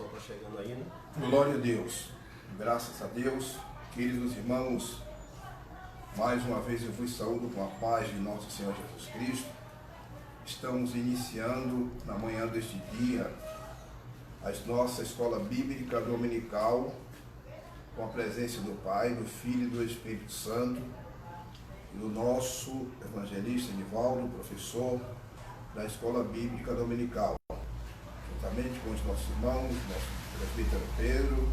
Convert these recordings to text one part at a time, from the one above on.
pessoal está chegando aí, né? Glória a Deus, graças a Deus, queridos irmãos, mais uma vez eu vos saúdo com a paz de nosso Senhor Jesus Cristo. Estamos iniciando na manhã deste dia a nossa escola bíblica dominical com a presença do Pai, do Filho e do Espírito Santo e do nosso evangelista Nivaldo, professor da escola bíblica dominical, juntamente com os nossos irmãos, nosso presbítero Pedro,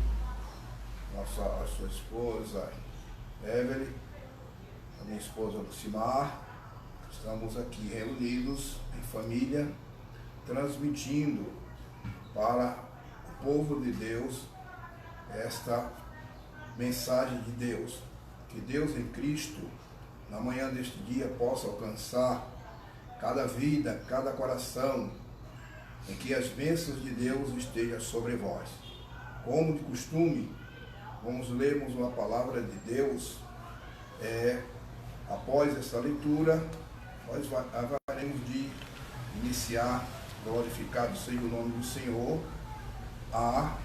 a sua esposa Evelyn, a minha esposa Lucimar. Estamos aqui reunidos em família, transmitindo para o povo de Deus esta mensagem de Deus. Que Deus em Cristo, na manhã deste dia, possa alcançar cada vida, cada coração, em que as bênçãos de Deus estejam sobre vós. Como de costume, vamos lermos uma palavra de Deus. Após essa leitura, nós haveremos de iniciar, glorificado seja o nome do Senhor, a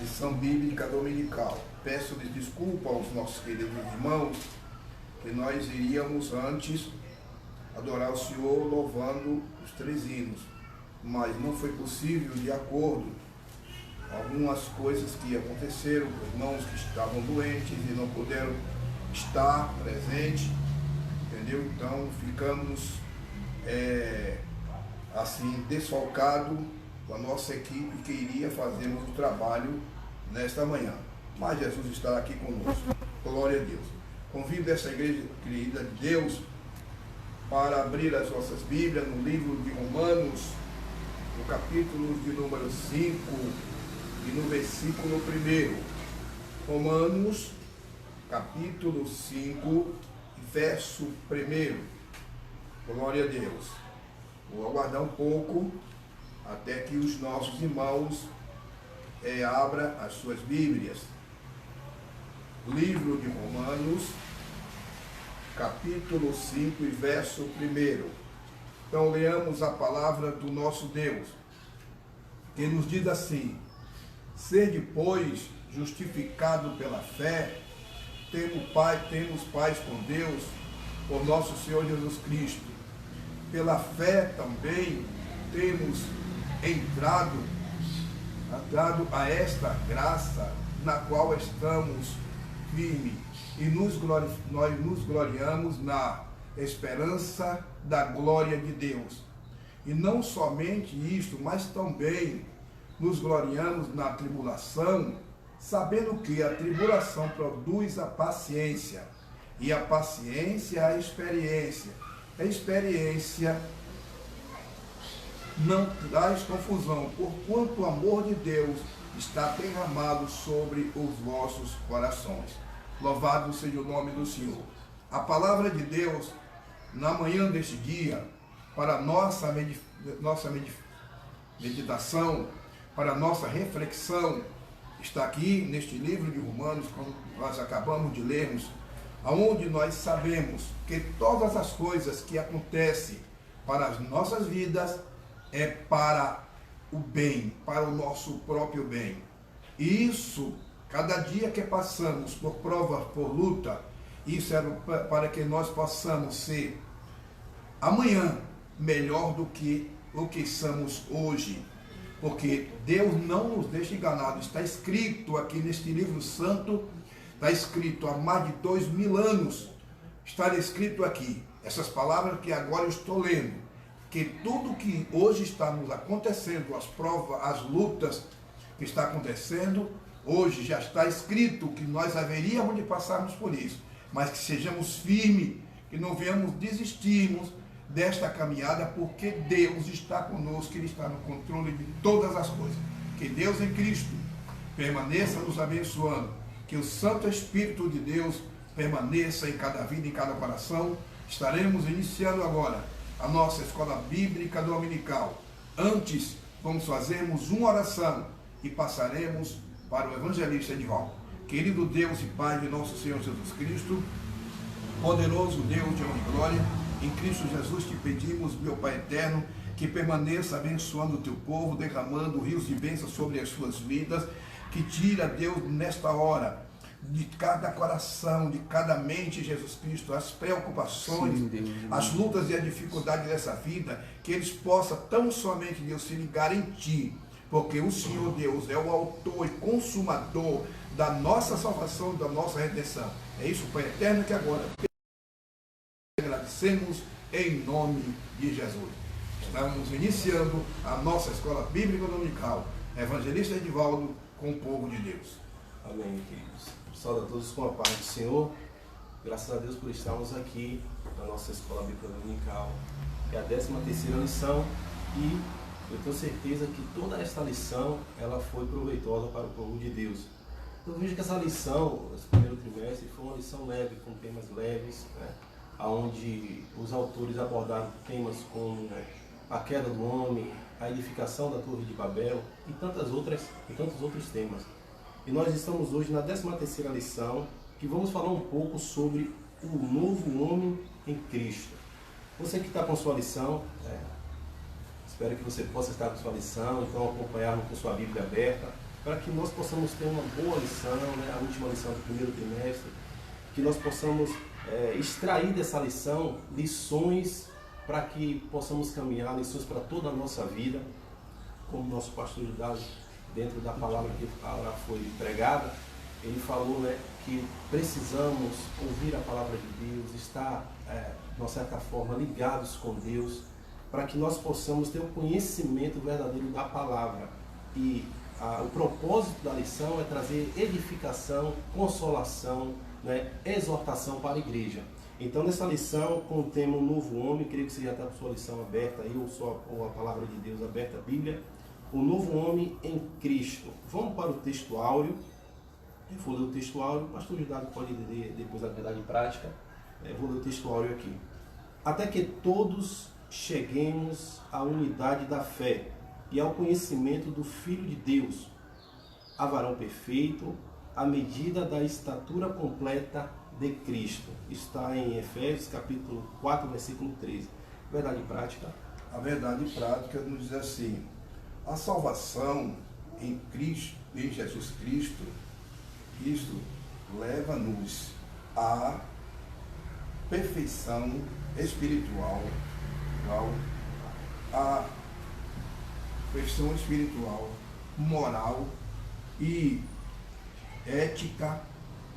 lição bíblica dominical. Peço-lhes desculpa aos nossos queridos irmãos, que nós iríamos antes adorar o Senhor louvando os 3 hinos, mas não foi possível, de acordo com algumas coisas que aconteceram, irmãos que estavam doentes e não puderam estar presentes, entendeu? Então ficamos assim desfalcados com a nossa equipe que iria fazermos o trabalho nesta manhã. Mas Jesus está aqui conosco. Glória a Deus. Convido essa igreja querida de Deus para abrir as nossas Bíblias no livro de Romanos, no capítulo de número 5 e no versículo 1. Romanos, capítulo 5, verso 1. Glória a Deus. Vou aguardar um pouco até que os nossos irmãos abram as suas Bíblias. Livro de Romanos, capítulo 5 e verso 1. Então leamos a palavra do nosso Deus, que nos diz assim: sede, pois, justificado pela fé, temos paz com Deus, por nosso Senhor Jesus Cristo. Pela fé também temos entrado a esta graça, na qual estamos firmes, e nós nos gloriamos na esperança da glória de Deus. E não somente isto, mas também nos gloriamos na tribulação, sabendo que a tribulação produz a paciência, e a paciência a experiência. A experiência não traz confusão, porquanto o amor de Deus está derramado sobre os vossos corações. Louvado seja o nome do Senhor. A palavra de Deus, na manhã deste dia, para nossa meditação, para nossa reflexão, está aqui neste livro de Romanos, como nós acabamos de lermos, aonde nós sabemos que todas as coisas que acontecem para as nossas vidas é para o bem, para o nosso próprio bem. E isso, cada dia que passamos por prova, por luta, isso é para que nós possamos ser amanhã melhor do que o que somos hoje. Porque Deus não nos deixa enganados. Está escrito aqui neste livro santo, está escrito há mais de 2000 anos, está escrito aqui, essas palavras que agora eu estou lendo, que tudo que hoje está nos acontecendo, as provas, as lutas que está acontecendo, hoje já está escrito que nós haveríamos de passarmos por isso, mas que sejamos firmes, que não venhamos desistirmos desta caminhada, porque Deus está conosco, Ele está no controle de todas as coisas. Que Deus em Cristo permaneça nos abençoando, que o Santo Espírito de Deus permaneça em cada vida, em cada coração. Estaremos iniciando agora a nossa escola bíblica dominical. Antes, vamos fazermos uma oração e passaremos para o evangelista Nivaldo. Querido Deus e Pai de nosso Senhor Jesus Cristo, poderoso Deus de honra e glória, em Cristo Jesus te pedimos, meu Pai eterno, que permaneça abençoando o teu povo, derramando rios de bênção sobre as suas vidas, que tira, Deus, nesta hora, de cada coração, de cada mente, Jesus Cristo, as preocupações, sim, Deus, as lutas e as dificuldades dessa vida, que eles possam tão somente, Deus, se ligar em Ti, porque o Senhor Deus é o autor e consumador da nossa salvação e da nossa redenção. É isso, Pai eterno, que agora agradecemos em nome de Jesus. Estamos iniciando a nossa escola bíblica dominical, Evangelista Edivaldo, com o povo de Deus. Amém, queridos. Saúdo a todos com a paz do Senhor. Graças a Deus por estarmos aqui na nossa escola bíblica dominical. É a 13ª lição e eu tenho certeza que toda esta lição ela foi proveitosa para o povo de Deus. Eu vejo que essa lição, esse primeiro trimestre, foi uma lição leve, com temas leves, né? Onde os autores abordaram temas como a queda do homem, a edificação da Torre de Babel e tantos outros temas. E nós estamos hoje na 13ª lição, que vamos falar um pouco sobre o novo homem em Cristo. Você que está com sua lição, espero que você possa estar com sua lição, então acompanhar com sua Bíblia aberta, para que nós possamos ter uma boa lição, a última lição do primeiro trimestre, que nós possamos extrair dessa lição lições para que possamos caminhar, lições para toda a nossa vida, como nosso pastor Judá, dentro da palavra que foi pregada, ele falou que precisamos ouvir a palavra de Deus, estar, de uma certa forma, ligados com Deus, para que nós possamos ter o conhecimento verdadeiro da palavra. E o propósito da lição é trazer edificação, consolação, exortação para a igreja. Então, nessa lição, com o tema Novo Homem, creio que você já está com sua lição aberta aí, ou a palavra de Deus aberta, a Bíblia, o novo homem em Cristo. Vamos para o texto áureo. Eu vou ler o texto áureo, o pastor Judá pode ler depois a verdade prática. Eu vou ler o texto áureo aqui. Até que todos cheguemos à unidade da fé e ao conhecimento do Filho de Deus, a varão perfeito, à medida da estatura completa de Cristo. Está em Efésios capítulo 4, versículo 13. Verdade prática. A verdade prática nos diz assim: a salvação em Cristo, em Jesus Cristo, isto leva-nos à perfeição espiritual, à perfeição espiritual, moral e ética,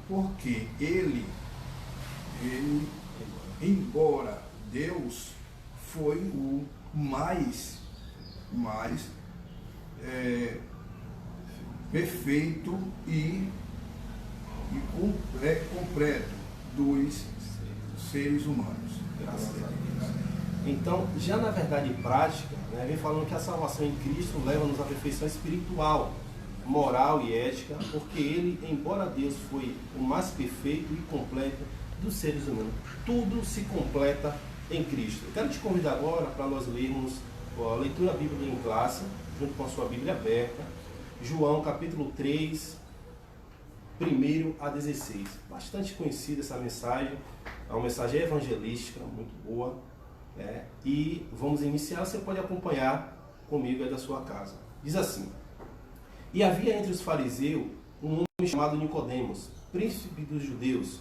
porque ele, embora Deus foi o mais perfeito e completo dos seres humanos. Graças a Deus. Então, já na verdade prática, vem falando que a salvação em Cristo leva-nos à perfeição espiritual, moral e ética, porque ele, embora Deus foi o mais perfeito e completo dos seres humanos, tudo se completa em Cristo. Eu quero te convidar agora para nós lermos a leitura bíblica em classe, junto com a sua Bíblia aberta, João capítulo 3, 1 a 16. Bastante conhecida essa mensagem, é uma mensagem evangelística, muito boa, e vamos iniciar, você pode acompanhar comigo aí da sua casa. Diz assim: e havia entre os fariseus um homem chamado Nicodemos, príncipe dos judeus.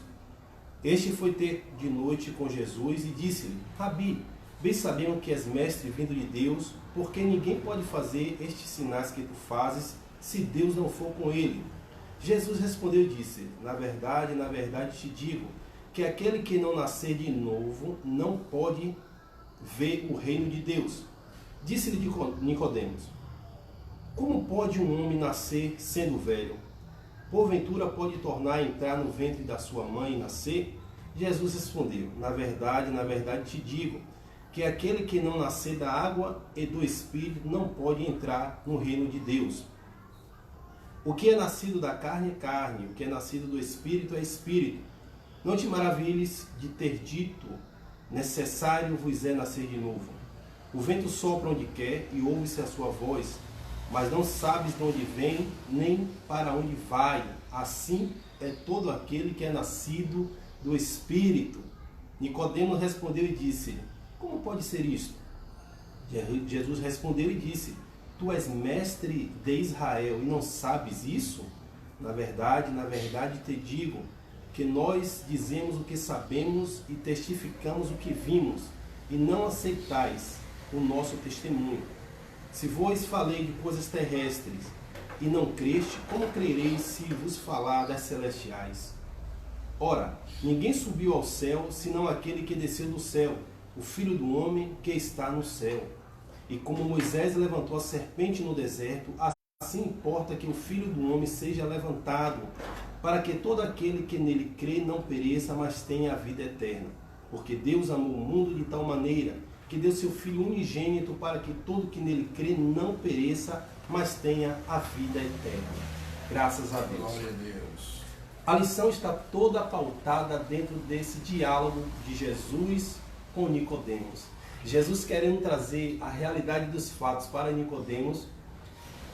Este foi ter de noite com Jesus e disse-lhe: Rabi, bem sabemos que és mestre vindo de Deus, porque ninguém pode fazer estes sinais que tu fazes, se Deus não for com ele. Jesus respondeu e disse: na verdade te digo, que aquele que não nascer de novo não pode ver o reino de Deus. Disse-lhe Nicodemos: como pode um homem nascer sendo velho? Porventura pode tornar a entrar no ventre da sua mãe e nascer? Jesus respondeu: na verdade te digo, que aquele que não nascer da água e do Espírito não pode entrar no reino de Deus. O que é nascido da carne é carne, o que é nascido do Espírito é Espírito. Não te maravilhes de ter dito: necessário vos é nascer de novo. O vento sopra onde quer e ouve-se a sua voz, mas não sabes de onde vem, nem para onde vai. Assim é todo aquele que é nascido do Espírito. Nicodemo respondeu e disse: como pode ser isto? Jesus respondeu e disse: Tu és mestre de Israel e não sabes isso? Na verdade te digo que nós dizemos o que sabemos e testificamos o que vimos, e não aceitais o nosso testemunho. Se vos falei de coisas terrestres e não creste, como crereis se vos falar das celestiais? Ora, ninguém subiu ao céu, senão aquele que desceu do céu, o Filho do Homem que está no céu. E como Moisés levantou a serpente no deserto, assim importa que o Filho do Homem seja levantado, para que todo aquele que nele crê não pereça, mas tenha a vida eterna. Porque Deus amou o mundo de tal maneira que deu seu Filho unigênito para que todo que nele crê não pereça, mas tenha a vida eterna. Graças a Deus. Glória a Deus. A lição está toda pautada dentro desse diálogo de Jesus com Nicodemos. Jesus querendo trazer a realidade dos fatos para Nicodemos,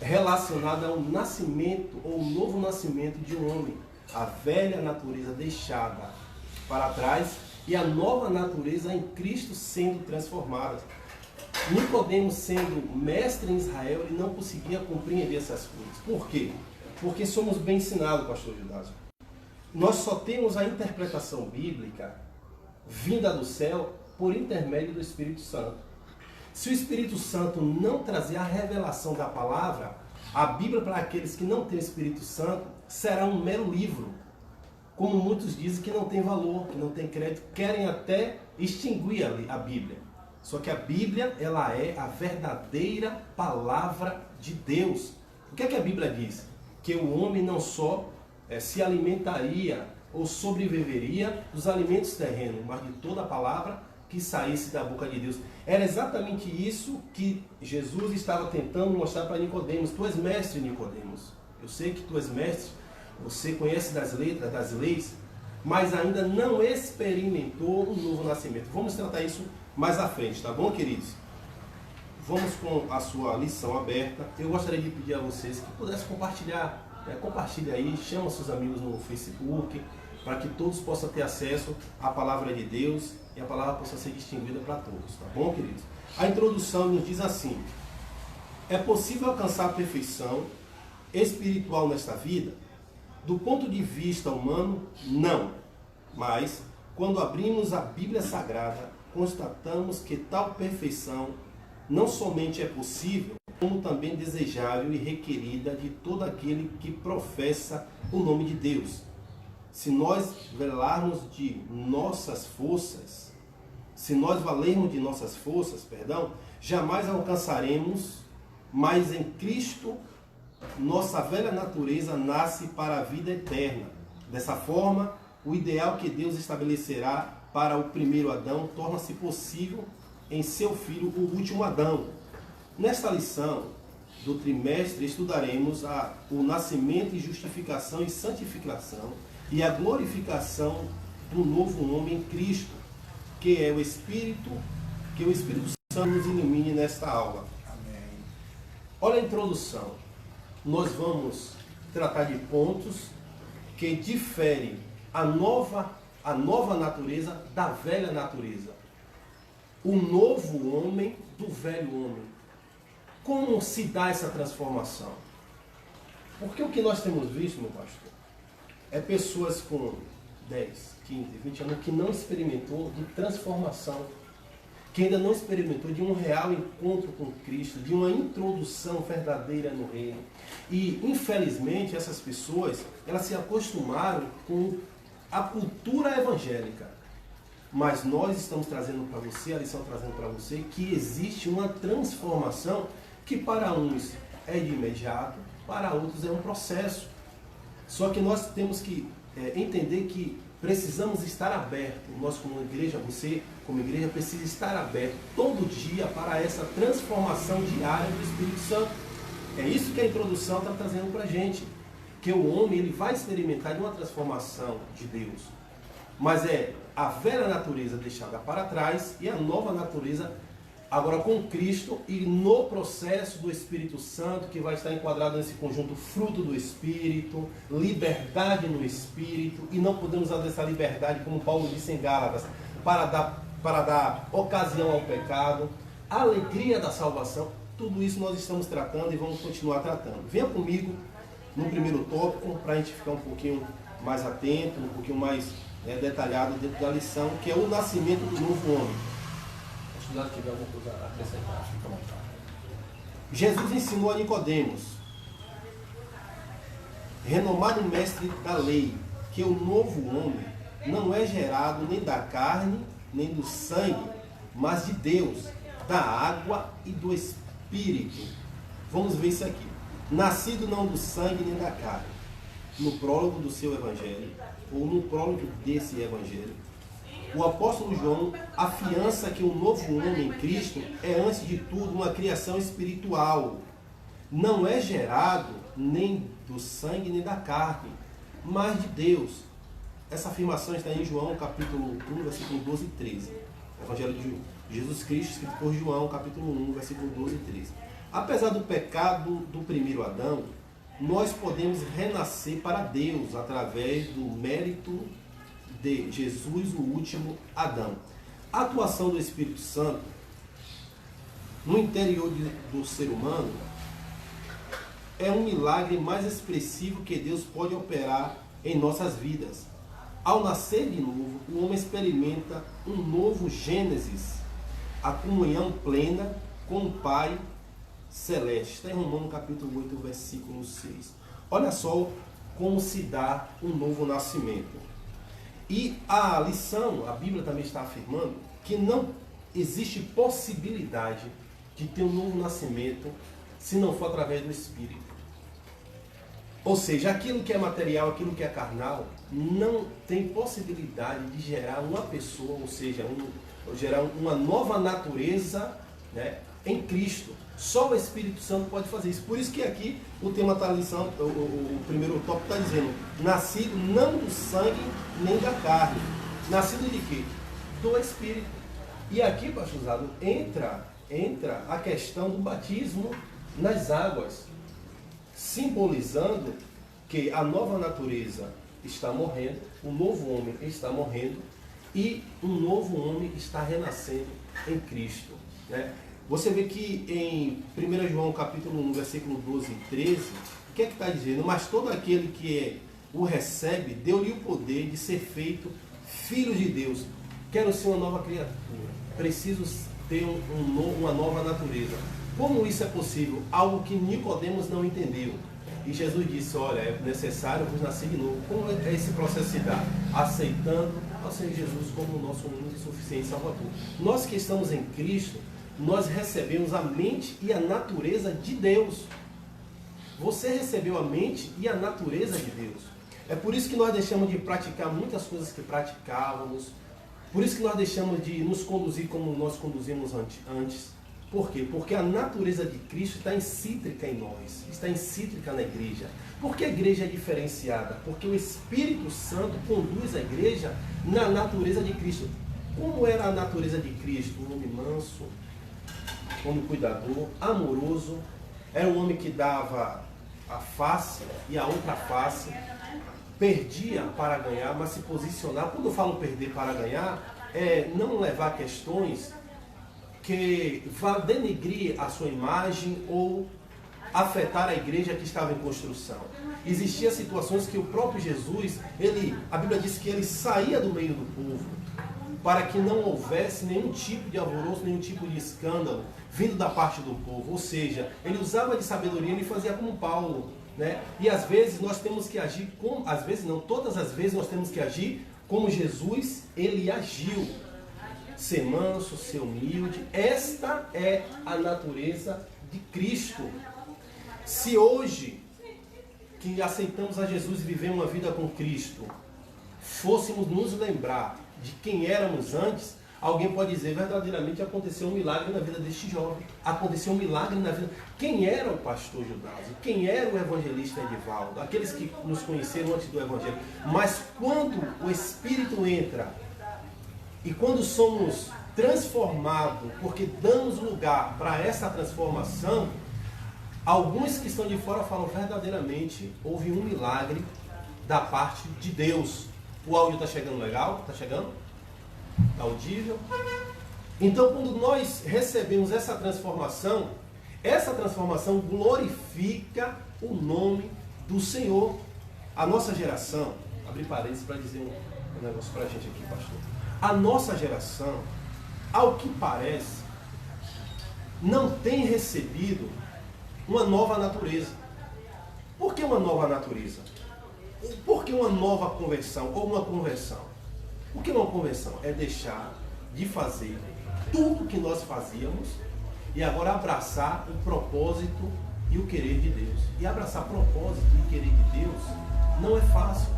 relacionada ao nascimento ou novo nascimento de um homem, a velha natureza deixada para trás e a nova natureza em Cristo sendo transformada. Nicodemos, sendo mestre em Israel, ele não conseguia compreender essas coisas. Por quê? Porque somos bem ensinados, pastor Gildásio. Nós só temos a interpretação bíblica vinda do céu por intermédio do Espírito Santo. Se o Espírito Santo não trazer a revelação da palavra, a Bíblia para aqueles que não têm o Espírito Santo será um mero livro. Como muitos dizem que não tem valor, que não tem crédito, querem até extinguir a Bíblia. Só que a Bíblia, ela é a verdadeira palavra de Deus. O que é que a Bíblia diz? Que o homem não só se alimentaria ou sobreviveria dos alimentos terrenos, mas de toda a palavra que saísse da boca de Deus. Era exatamente isso que Jesus estava tentando mostrar para Nicodemos. Tu és mestre, Nicodemos. Eu sei que tu és mestre, você conhece das letras, das leis, mas ainda não experimentou um novo nascimento. Vamos tratar isso mais à frente, tá bom, queridos? Vamos com a sua lição aberta. Eu gostaria de pedir a vocês que pudessem compartilhar, compartilhe aí, chama seus amigos no Facebook, para que todos possam ter acesso à palavra de Deus e a palavra possa ser distinguida para todos, tá bom, queridos? A introdução nos diz assim: é possível alcançar a perfeição espiritual nesta vida? Do ponto de vista humano, não. Mas, quando abrimos a Bíblia Sagrada, constatamos que tal perfeição não somente é possível, como também desejável e requerida de todo aquele que professa o nome de Deus. Se nós velarmos de nossas forças, jamais alcançaremos, mas em Cristo nossa velha natureza nasce para a vida eterna. Dessa forma, o ideal que Deus estabelecerá para o primeiro Adão torna-se possível em seu filho, o último Adão. Nesta lição do trimestre estudaremos o nascimento e justificação e santificação e a glorificação do novo homem em Cristo, que é o Espírito Santo nos ilumine nesta aula. Amém. Olha a introdução. Nós vamos tratar de pontos que diferem a nova natureza da velha natureza. O novo homem do velho homem. Como se dá essa transformação? Porque o que nós temos visto, meu pastor, é pessoas com 10, 15, 20 anos que não experimentou de transformação, que ainda não experimentou de um real encontro com Cristo, de uma introdução verdadeira no reino. E, infelizmente, essas pessoas, elas se acostumaram com a cultura evangélica. Mas nós estamos trazendo para você, a lição trazendo para você, que existe uma transformação que para uns é de imediato, para outros é um processo. Só que nós temos que entender que precisamos estar abertos. Nós como igreja, você como igreja precisa estar aberto todo dia para essa transformação diária do Espírito Santo. É isso que a introdução está trazendo para a gente. Que o homem ele vai experimentar de uma transformação de Deus. Mas é a velha natureza deixada para trás e a nova natureza agora com Cristo e no processo do Espírito Santo, que vai estar enquadrado nesse conjunto fruto do Espírito, liberdade no Espírito, e não podemos usar dessa liberdade, como Paulo disse em Gálatas, para dar ocasião ao pecado. a alegria da salvação. Tudo isso nós estamos tratando e vamos continuar tratando. Venha comigo no primeiro tópico para a gente ficar um pouquinho mais atento, um pouquinho mais detalhado dentro da lição, que é o nascimento do novo homem. Se nós tiver alguma coisa a acrescentar, fica à vontade. Jesus ensinou a Nicodemos, renomado mestre da lei, que o novo homem não é gerado nem da carne, nem do sangue, mas de Deus, da água e do Espírito. Vamos ver isso aqui. Nascido não do sangue nem da carne. No prólogo do seu evangelho, ou no prólogo desse evangelho, o apóstolo João afiança que o novo homem em Cristo é, antes de tudo, uma criação espiritual. Não é gerado nem do sangue nem da carne, mas de Deus. Essa afirmação está em João, capítulo 1, versículo 12 e 13. Evangelho de Jesus Cristo, escrito por João, capítulo 1, versículo 12 e 13. Apesar do pecado do primeiro Adão, nós podemos renascer para Deus através do mérito de Jesus, o último Adão. A atuação do Espírito Santo no interior do ser humano é um milagre mais expressivo que Deus pode operar em nossas vidas. Ao nascer de novo, o homem experimenta um novo Gênesis, a comunhão plena com o Pai Celeste. Está em Romanos capítulo 8, versículo 6. Olha só como se dá um novo nascimento. E a lição, a Bíblia também está afirmando que não existe possibilidade de ter um novo nascimento se não for através do Espírito. Ou seja, aquilo que é material, aquilo que é carnal, não tem possibilidade de gerar uma pessoa, ou seja, gerar uma nova natureza, né, em Cristo. Só o Espírito Santo pode fazer isso. Por isso que aqui o tema da lição, o primeiro tópico está dizendo, nascido não do sangue nem da carne. Nascido de quê? Do Espírito. E aqui, pastor Zado, entra a questão do batismo nas águas, simbolizando que a nova natureza está morrendo, o novo homem está morrendo e um novo homem está renascendo em Cristo, né? Você vê que em 1 João capítulo 1, versículo 12 e 13, o que é que está dizendo? Mas todo aquele que o recebe, deu-lhe o poder de ser feito filho de Deus. Quero ser uma nova criatura, preciso ter uma nova natureza. Como isso é possível? Algo que Nicodemos não entendeu. E Jesus disse, olha, é necessário vos nascer de novo. Como esse processo se dá? Aceitando ao Senhor Jesus como o nosso único e suficiente Salvador. Nós que estamos em Cristo, nós recebemos a mente e a natureza de Deus. Você recebeu a mente e a natureza de Deus. É por isso que nós deixamos de praticar muitas coisas que praticávamos. Por isso que nós deixamos de nos conduzir como nós conduzimos antes. Por quê? Porque a natureza de Cristo está incítrica em nós, está incítrica na igreja. Por que a igreja é diferenciada? Porque o Espírito Santo conduz a igreja na natureza de Cristo. Como era a natureza de Cristo? Um homem manso, um homem cuidador, amoroso. Era um homem que dava a face e a outra face, perdia para ganhar, mas se posicionar. Quando eu falo perder para ganhar, é não levar questões que vá denegrir a sua imagem ou afetar a igreja que estava em construção. Existiam situações que o próprio Jesus, a Bíblia diz que ele saía do meio do povo para que não houvesse nenhum tipo de alvoroço, nenhum tipo de escândalo vindo da parte do povo. Ou seja, ele usava de sabedoria, ele fazia como Paulo, né? E às vezes nós temos que agir como, às vezes não, todas as vezes nós temos que agir como Jesus, ele agiu. Ser manso, ser humilde. Esta é a natureza de Cristo. Se hoje, que aceitamos a Jesus e vivemos uma vida com Cristo, fôssemos nos lembrar de quem éramos antes, alguém pode dizer, verdadeiramente aconteceu um milagre na vida deste jovem. Aconteceu um milagre na vida. Quem era o pastor Judásio? Quem era o evangelista Edivaldo? Aqueles que nos conheceram antes do evangelho. Mas quando o Espírito entra, e quando somos transformados, porque damos lugar para essa transformação, alguns que estão de fora falam, verdadeiramente houve um milagre da parte de Deus. O áudio está chegando legal? Está chegando? Está audível? Então, quando nós recebemos essa transformação glorifica o nome do Senhor. A nossa geração, abri parênteses para dizer um negócio para a gente aqui, pastor. A nossa geração, ao que parece, não tem recebido uma nova natureza. Por que uma nova natureza? Por que uma nova conversão ou uma conversão? O que é uma conversão? É deixar de fazer tudo que nós fazíamos e agora abraçar o propósito e o querer de Deus. E abraçar propósito e querer de Deus não é fácil.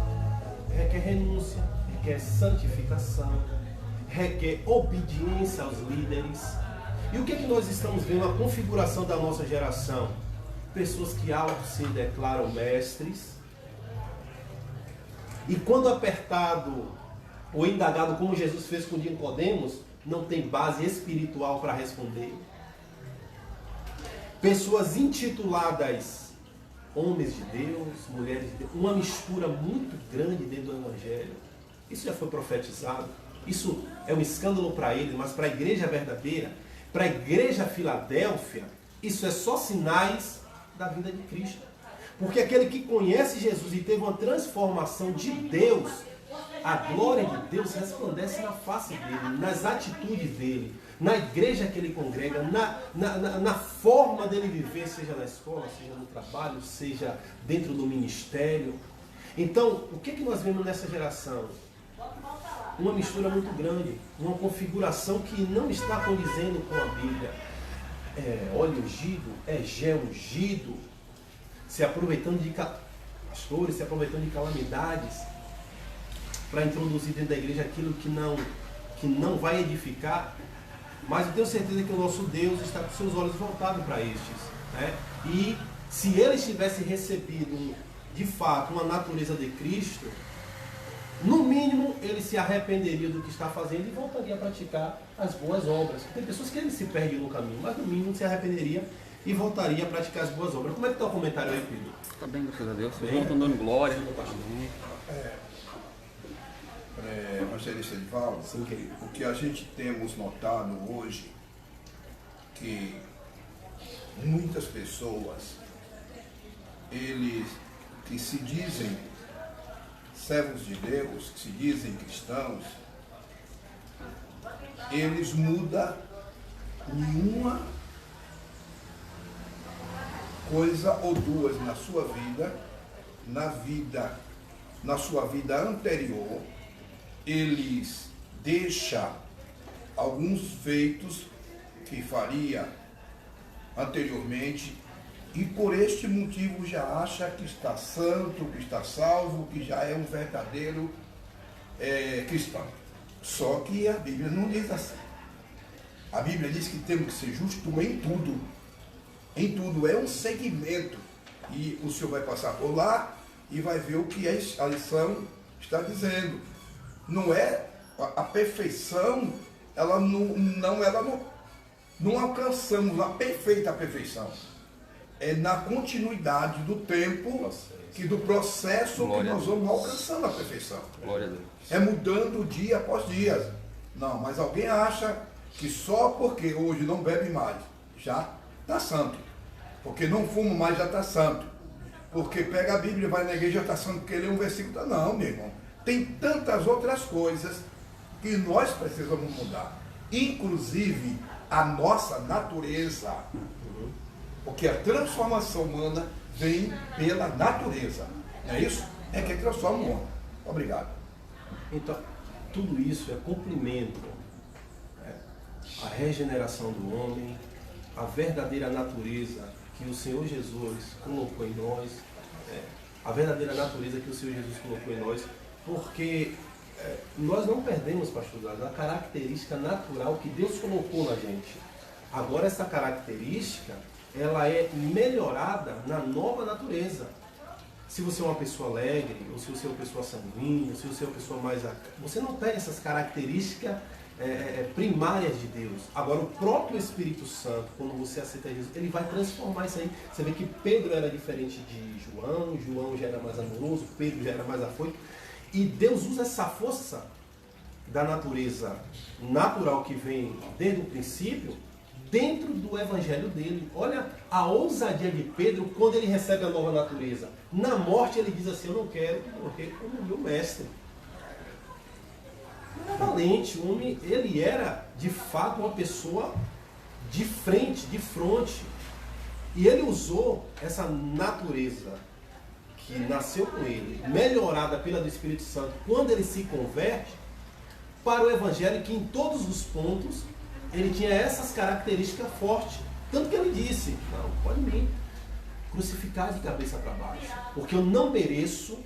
Requer renúncia, requer santificação, requer obediência aos líderes. E o que é que nós estamos vendo? A configuração da nossa geração. Pessoas que auto se declaram mestres. E quando apertado ou indagado, como Jesus fez com Nicodemos, não tem base espiritual para responder. Pessoas intituladas homens de Deus, mulheres de Deus, uma mistura muito grande dentro do Evangelho. Isso já foi profetizado. Isso é um escândalo para eles, mas para a igreja verdadeira, para a igreja Filadélfia, isso é só sinais da vida de Cristo. Porque aquele que conhece Jesus e teve uma transformação de Deus, a glória de Deus resplandece na face dele, nas atitudes dele, na igreja que ele congrega, na forma dele viver, seja na escola, seja no trabalho, seja dentro do ministério. Então, o que nós vemos nessa geração? Uma mistura muito grande, uma configuração que não está condizendo com a Bíblia. É óleo ungido, é gel ungido, se aproveitando de pastores, se aproveitando de calamidades, para introduzir dentro da igreja aquilo que não vai edificar. Mas eu tenho certeza que o nosso Deus está com seus olhos voltados para estes, né? E se eles tivessem recebido de fato uma natureza de Cristo, no mínimo ele se arrependeria do que está fazendo e voltaria a praticar as boas obras. Tem pessoas que eles se perdem no caminho, mas no mínimo se arrependeria e voltaria a praticar as boas obras. Como é que está o comentário aí, Pedro? Está bem, graças a Deus. Vocês estão dando glória. Evangelista Edivaldo, o que a gente temos notado hoje, que muitas pessoas, eles que se dizem servos de Deus, que se dizem cristãos, eles mudam nenhuma coisa ou duas na sua vida, na sua vida anterior. Eles deixam alguns feitos que faria anteriormente e por este motivo já acha que está santo, que está salvo, que já é um verdadeiro cristão. Só que a Bíblia não diz assim. A Bíblia diz que temos que ser justos em tudo. Em tudo, é um segmento. E o senhor vai passar por lá e vai ver o que a lição está dizendo. Não é a perfeição, ela não alcançamos a perfeição. É na continuidade do tempo, do processo que nós vamos alcançando a perfeição. Glória a Deus. É mudando dia após dia. Não, mas alguém acha que só porque hoje não bebe mais, já está santo. Porque não fuma mais, já está santo. Porque pega a Bíblia e vai na igreja, já está santo, porque lê um versículo. Não, meu irmão. Tem tantas outras coisas que nós precisamos mudar. Inclusive a nossa natureza. Porque a transformação humana vem pela natureza. Não é isso? É que transforma o homem. Obrigado. Então, tudo isso é cumprimento. A regeneração do homem, a verdadeira natureza que o Senhor Jesus colocou em nós. A verdadeira natureza que o Senhor Jesus colocou em nós. Porque nós não perdemos, pastor Eduardo, a característica natural que Deus colocou na gente. Agora essa característica, ela é melhorada na nova natureza. Se você é uma pessoa alegre, ou se você é uma pessoa sanguínea, ou se você é uma pessoa mais... Você não tem essas características primárias de Deus. Agora o próprio Espírito Santo, quando você aceita Jesus, ele vai transformar isso aí. Você vê que Pedro era diferente de João, João já era mais amoroso, Pedro já era mais afoito. E Deus usa essa força da natureza natural que vem desde o princípio, dentro do evangelho dele. Olha a ousadia de Pedro quando ele recebe a nova natureza. Na morte ele diz assim: eu não quero morrer como meu mestre. Ele era valente, o homem, ele era de fato uma pessoa de frente, de fronte. E ele usou essa natureza que nasceu com ele, melhorada pela do Espírito Santo, quando ele se converte, para o evangelho, que em todos os pontos ele tinha essas características fortes. Tanto que ele disse: não, pode me crucificar de cabeça para baixo, porque eu não mereço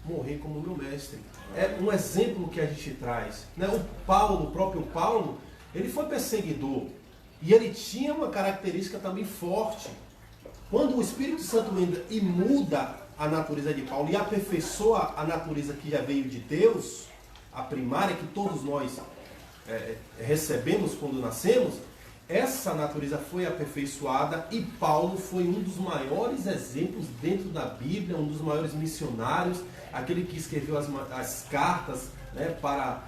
morrer como meu mestre. É um exemplo que a gente traz, né? O próprio Paulo, ele foi perseguidor e ele tinha uma característica também forte. Quando o Espírito Santo entra e muda a natureza de Paulo e aperfeiçoa a natureza que já veio de Deus, a primária que todos nós recebemos quando nascemos, essa natureza foi aperfeiçoada e Paulo foi um dos maiores exemplos dentro da Bíblia, um dos maiores missionários, aquele que escreveu as cartas, né, para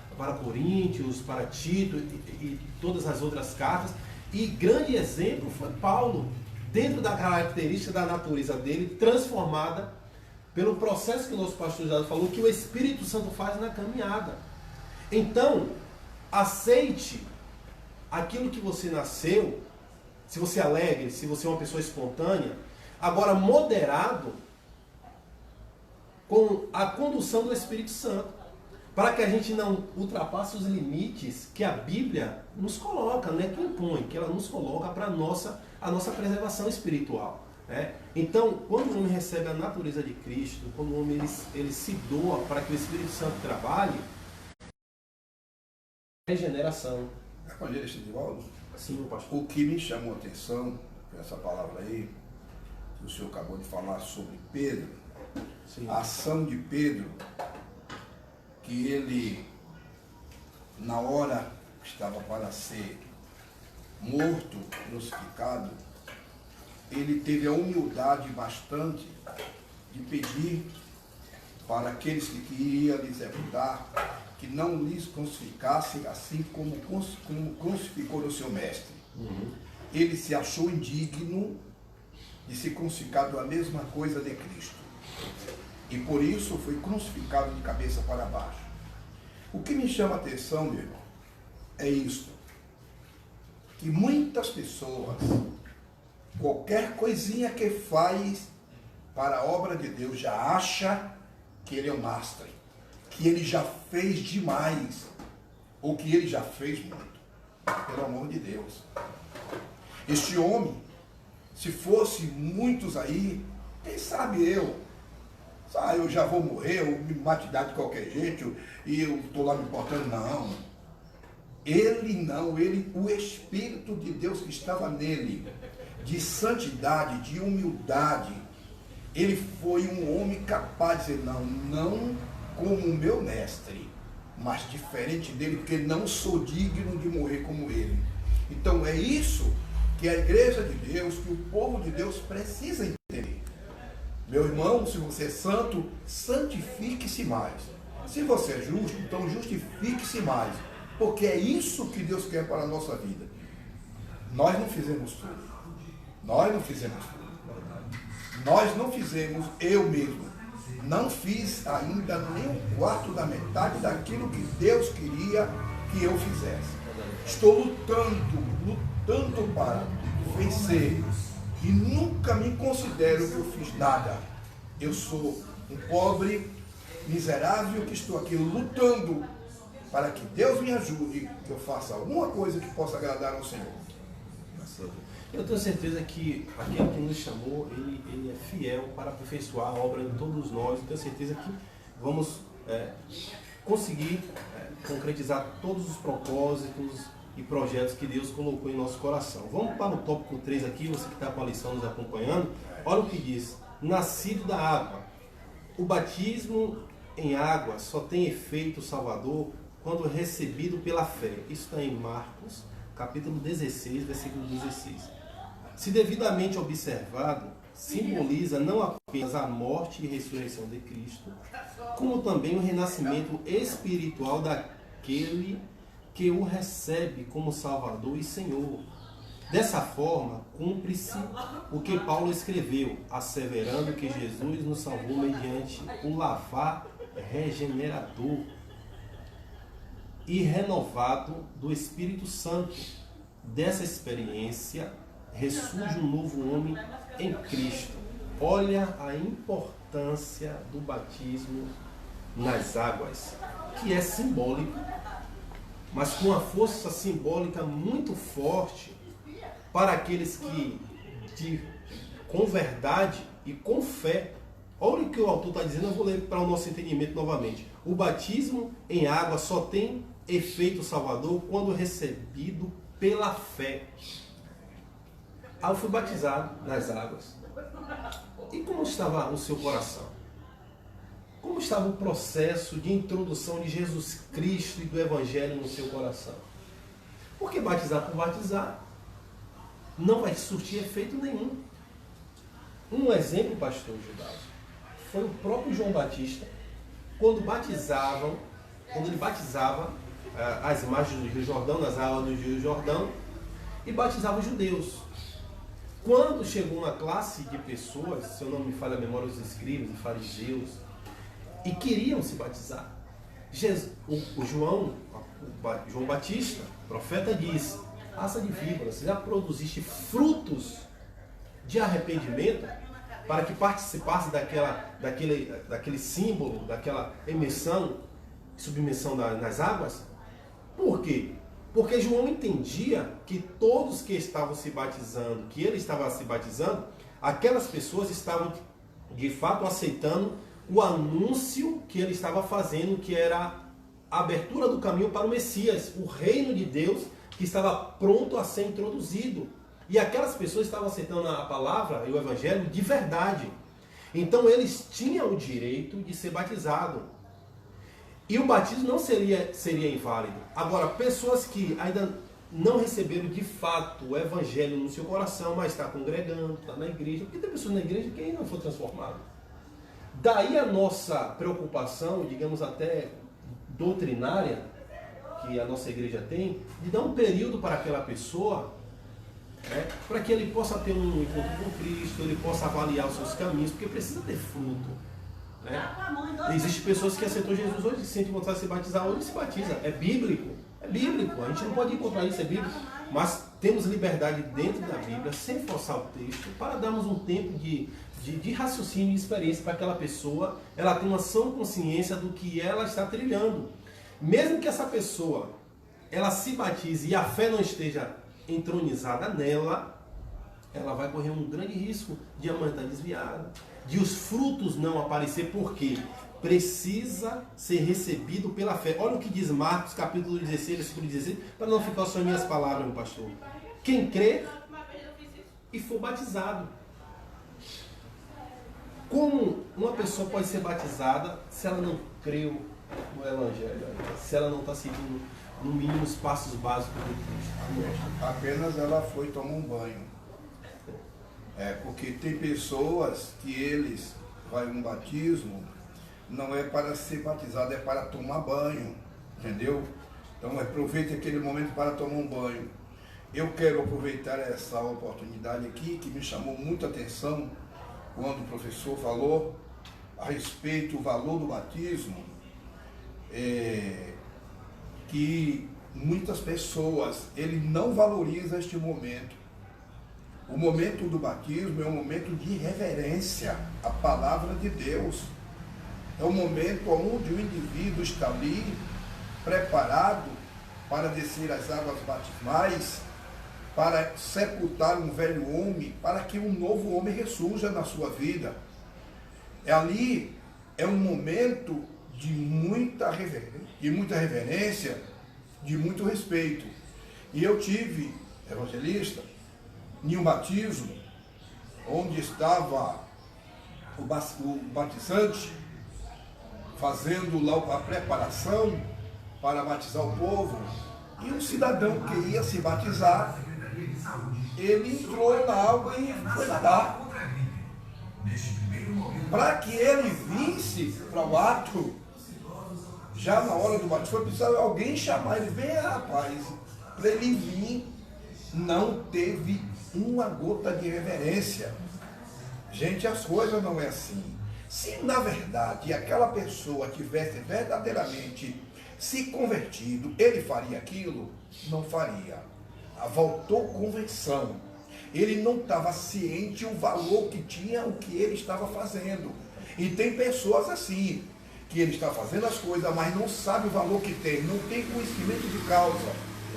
Coríntios, para Tito e todas as outras cartas. E grande exemplo foi Paulo, dentro da característica da natureza dele, transformada pelo processo que o nosso pastor já falou, que o Espírito Santo faz na caminhada. Então, aceite aquilo que você nasceu, se você é alegre, se você é uma pessoa espontânea, agora moderado com a condução do Espírito Santo, para que a gente não ultrapasse os limites que a Bíblia nos coloca, não é que impõe, que ela nos coloca para a nossa preservação espiritual. Né? Então, quando o homem recebe a natureza de Cristo, quando o homem ele se doa para que o Espírito Santo trabalhe, regeneração. Evangelista Edivaldo, Sim, pastor. o que me chamou a atenção, essa palavra aí, que o senhor acabou de falar sobre Pedro, Sim. a ação de Pedro, que ele, na hora que estava para ser morto, crucificado, ele teve a humildade bastante de pedir para aqueles que queriam lhe executar, que não lhes crucificassem assim como crucificou o seu mestre. Uhum. Ele se achou indigno de ser crucificado a mesma coisa de Cristo. E por isso foi crucificado de cabeça para baixo. O que me chama a atenção, meu irmão, é isso. Que muitas pessoas, qualquer coisinha que faz para a obra de Deus, já acha que ele é o mestre, que ele já fez demais, ou que ele já fez muito. Pelo amor de Deus. Este homem, se fosse muitos aí, quem sabe eu já vou morrer, eu me mate de qualquer jeito, e eu estou lá me importando. Não. O Espírito de Deus que estava nele, de santidade, de humildade, ele foi um homem capaz de dizer: não como o meu mestre, mas diferente dele, porque não sou digno de morrer como ele. Então é isso que a igreja de Deus, que o povo de Deus precisa entender. Meu irmão, se você é santo, santifique-se mais. Se você é justo, então justifique-se mais. Porque é isso que Deus quer para a nossa vida. Nós não fizemos tudo. Nós não fizemos tudo. Nós não fizemos, eu mesmo. Não fiz ainda nem um quarto da metade daquilo que Deus queria que eu fizesse. Estou lutando para vencer. E nunca me considero que eu fiz nada. Eu sou um pobre, miserável, que estou aqui lutando para que Deus me ajude, que eu faça alguma coisa que possa agradar ao Senhor. Eu tenho certeza que aquele que nos chamou, ele é fiel para aperfeiçoar a obra de todos nós. Eu tenho certeza que vamos conseguir concretizar todos os propósitos e projetos que Deus colocou em nosso coração. Vamos para o tópico 3 aqui, você que está com a lição nos acompanhando. Olha o que diz: nascido da água. O batismo em água só tem efeito salvador quando recebido pela fé. Isso está em Marcos, capítulo 16, versículo 16. Se devidamente observado, simboliza não apenas a morte e ressurreição de Cristo, como também o renascimento espiritual daquele que o recebe como Salvador e Senhor. Dessa forma, cumpre-se o que Paulo escreveu, asseverando que Jesus nos salvou mediante o lavar regenerador e renovado do Espírito Santo. Dessa experiência, ressurge um novo homem em Cristo. Olha a importância do batismo nas águas, que é simbólico, mas com uma força simbólica muito forte para aqueles que, com verdade e com fé, olha o que o autor está dizendo, eu vou ler para o nosso entendimento novamente. O batismo em água só tem efeito salvador quando recebido pela fé. Eu fui batizado nas águas. E como estava o seu coração? Como estava o processo de introdução de Jesus Cristo e do Evangelho no seu coração? Porque batizar por batizar não vai surtir efeito nenhum. Um exemplo, pastor Gilberto, foi o próprio João Batista, quando ele batizava as margens do Rio Jordão, nas águas do Rio Jordão, e batizava os judeus. Quando chegou uma classe de pessoas, se eu não me falha a memória, os escribas e fariseus, e queriam se batizar, João Batista, profeta, diz: raça de víboras, você já produziste frutos de arrependimento para que participasse daquele símbolo, daquela emersão, submersão nas águas? Por quê? Porque João entendia que todos que estavam se batizando, que ele estava se batizando, aquelas pessoas estavam de fato aceitando o anúncio que ele estava fazendo, que era a abertura do caminho para o Messias, o reino de Deus que estava pronto a ser introduzido. E aquelas pessoas estavam aceitando a palavra e o evangelho de verdade. Então eles tinham o direito de ser batizados. E o batismo não seria inválido. Agora, pessoas que ainda não receberam de fato o evangelho no seu coração, mas está congregando, está na igreja, porque tem pessoas na igreja que ainda não foram transformadas. Daí a nossa preocupação, digamos até doutrinária, que a nossa igreja tem, de dar um período para aquela pessoa, para que ele possa ter um encontro com Cristo, ele possa avaliar os seus caminhos, porque precisa ter fruto. Existem pessoas que aceitou Jesus hoje, que sentem vontade de se batizar hoje, se batiza. É bíblico, a gente não pode encontrar isso, é bíblico, mas temos liberdade dentro da Bíblia, sem forçar o texto, para darmos um tempo de raciocínio e experiência para aquela pessoa, ela tenha uma sã consciência do que ela está trilhando. Mesmo que essa pessoa, ela se batize e a fé não esteja entronizada nela, ela vai correr um grande risco de amanhã estar desviada, de os frutos não aparecer, porque precisa ser recebido pela fé. Olha o que diz Marcos, capítulo 16, versículo 16, para não ficar só as minhas palavras, meu pastor. Quem crê e for batizado. Como uma pessoa pode ser batizada se ela não creu no Evangelho, se ela não está seguindo, no mínimo, os passos básicos do Cristo? Apenas ela foi tomar um banho. Porque tem pessoas que eles vai um batismo, não é para ser batizado, é para tomar banho, entendeu? Então aproveite aquele momento para tomar um banho. Eu quero aproveitar essa oportunidade aqui, que me chamou muita atenção, quando o professor falou a respeito do valor do batismo, que muitas pessoas, ele não valoriza este momento. O momento do batismo é um momento de reverência à palavra de Deus. É um momento onde o indivíduo está ali, preparado para descer as águas batismais, para sepultar um velho homem, para que um novo homem ressurja na sua vida. Ali é um momento de muita reverência, de muito respeito. E eu tive, evangelista, em um batismo, onde estava o batizante fazendo lá a preparação para batizar o povo, e um cidadão que ia se batizar, ele entrou na água e foi nadar. Para que ele visse para o ato, Já na hora do batismo, foi preciso alguém chamar ele, vem rapaz, para ele vir, não teve uma gota de reverência. Gente, as coisas não é assim. Se na verdade aquela pessoa tivesse verdadeiramente se convertido, ele faria aquilo? Não faria. Voltou conversão. Ele não estava ciente o valor que tinha o que ele estava fazendo. E tem pessoas assim, que ele está fazendo as coisas, mas não sabe o valor que tem, não tem conhecimento de causa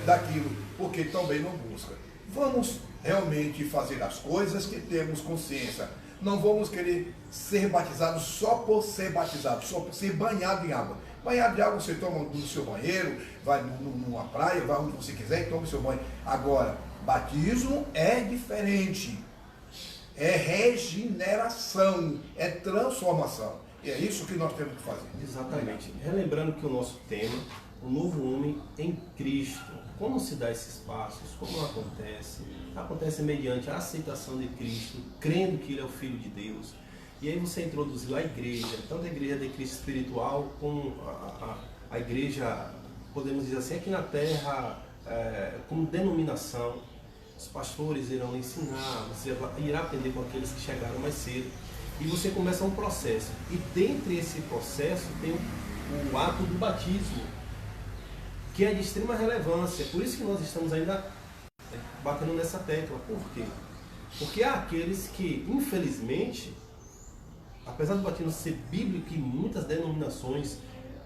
daquilo, porque também não busca. Vamos realmente fazer as coisas que temos consciência. Não vamos querer ser batizados só por ser batizado, só por ser banhado em água. Banhado de água você toma no seu banheiro, vai numa praia, vai onde você quiser e toma o seu banho. Agora, batismo é diferente. É regeneração, é transformação. E é isso que nós temos que fazer. Exatamente. Relembrando que o nosso tema, o novo homem em Cristo. Como se dá esses passos? Como acontece? Acontece mediante a aceitação de Cristo, crendo que Ele é o Filho de Deus. E aí você introduziu a igreja, tanto a igreja de Cristo espiritual, como a igreja, podemos dizer assim, aqui na terra, como denominação. Os pastores irão lhe ensinar, você irá aprender com aqueles que chegaram mais cedo. E você começa um processo. E dentre esse processo tem o ato do batismo, que é de extrema relevância. Por isso que nós estamos ainda batendo nessa tecla. Por quê? Porque há aqueles que, infelizmente, apesar do batismo ser bíblico e muitas denominações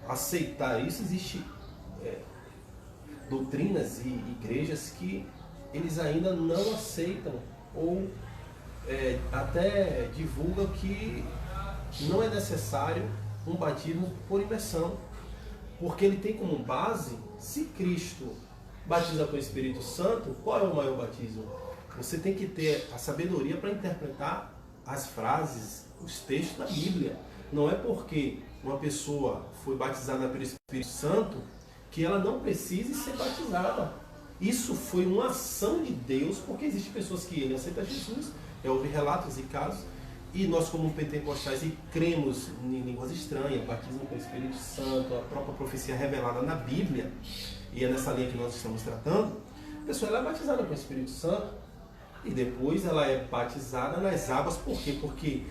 aceitar isso, existe doutrinas e igrejas que eles ainda não aceitam ou até divulgam que não é necessário um batismo por imersão, porque ele tem como base, se Cristo batiza com o Espírito Santo, qual é o maior batismo? Você tem que ter a sabedoria para interpretar as frases, os textos da Bíblia. Não é porque uma pessoa foi batizada pelo Espírito Santo que ela não precise ser batizada. Isso foi uma ação de Deus, porque existem pessoas que ele aceita Jesus, houve relatos e casos, e nós como pentecostais e cremos em línguas estranhas, batismo com o Espírito Santo, a própria profecia revelada na Bíblia, e é nessa linha que nós estamos tratando, a pessoa ela é batizada com o Espírito Santo, e depois ela é batizada nas águas. Por quê? Porque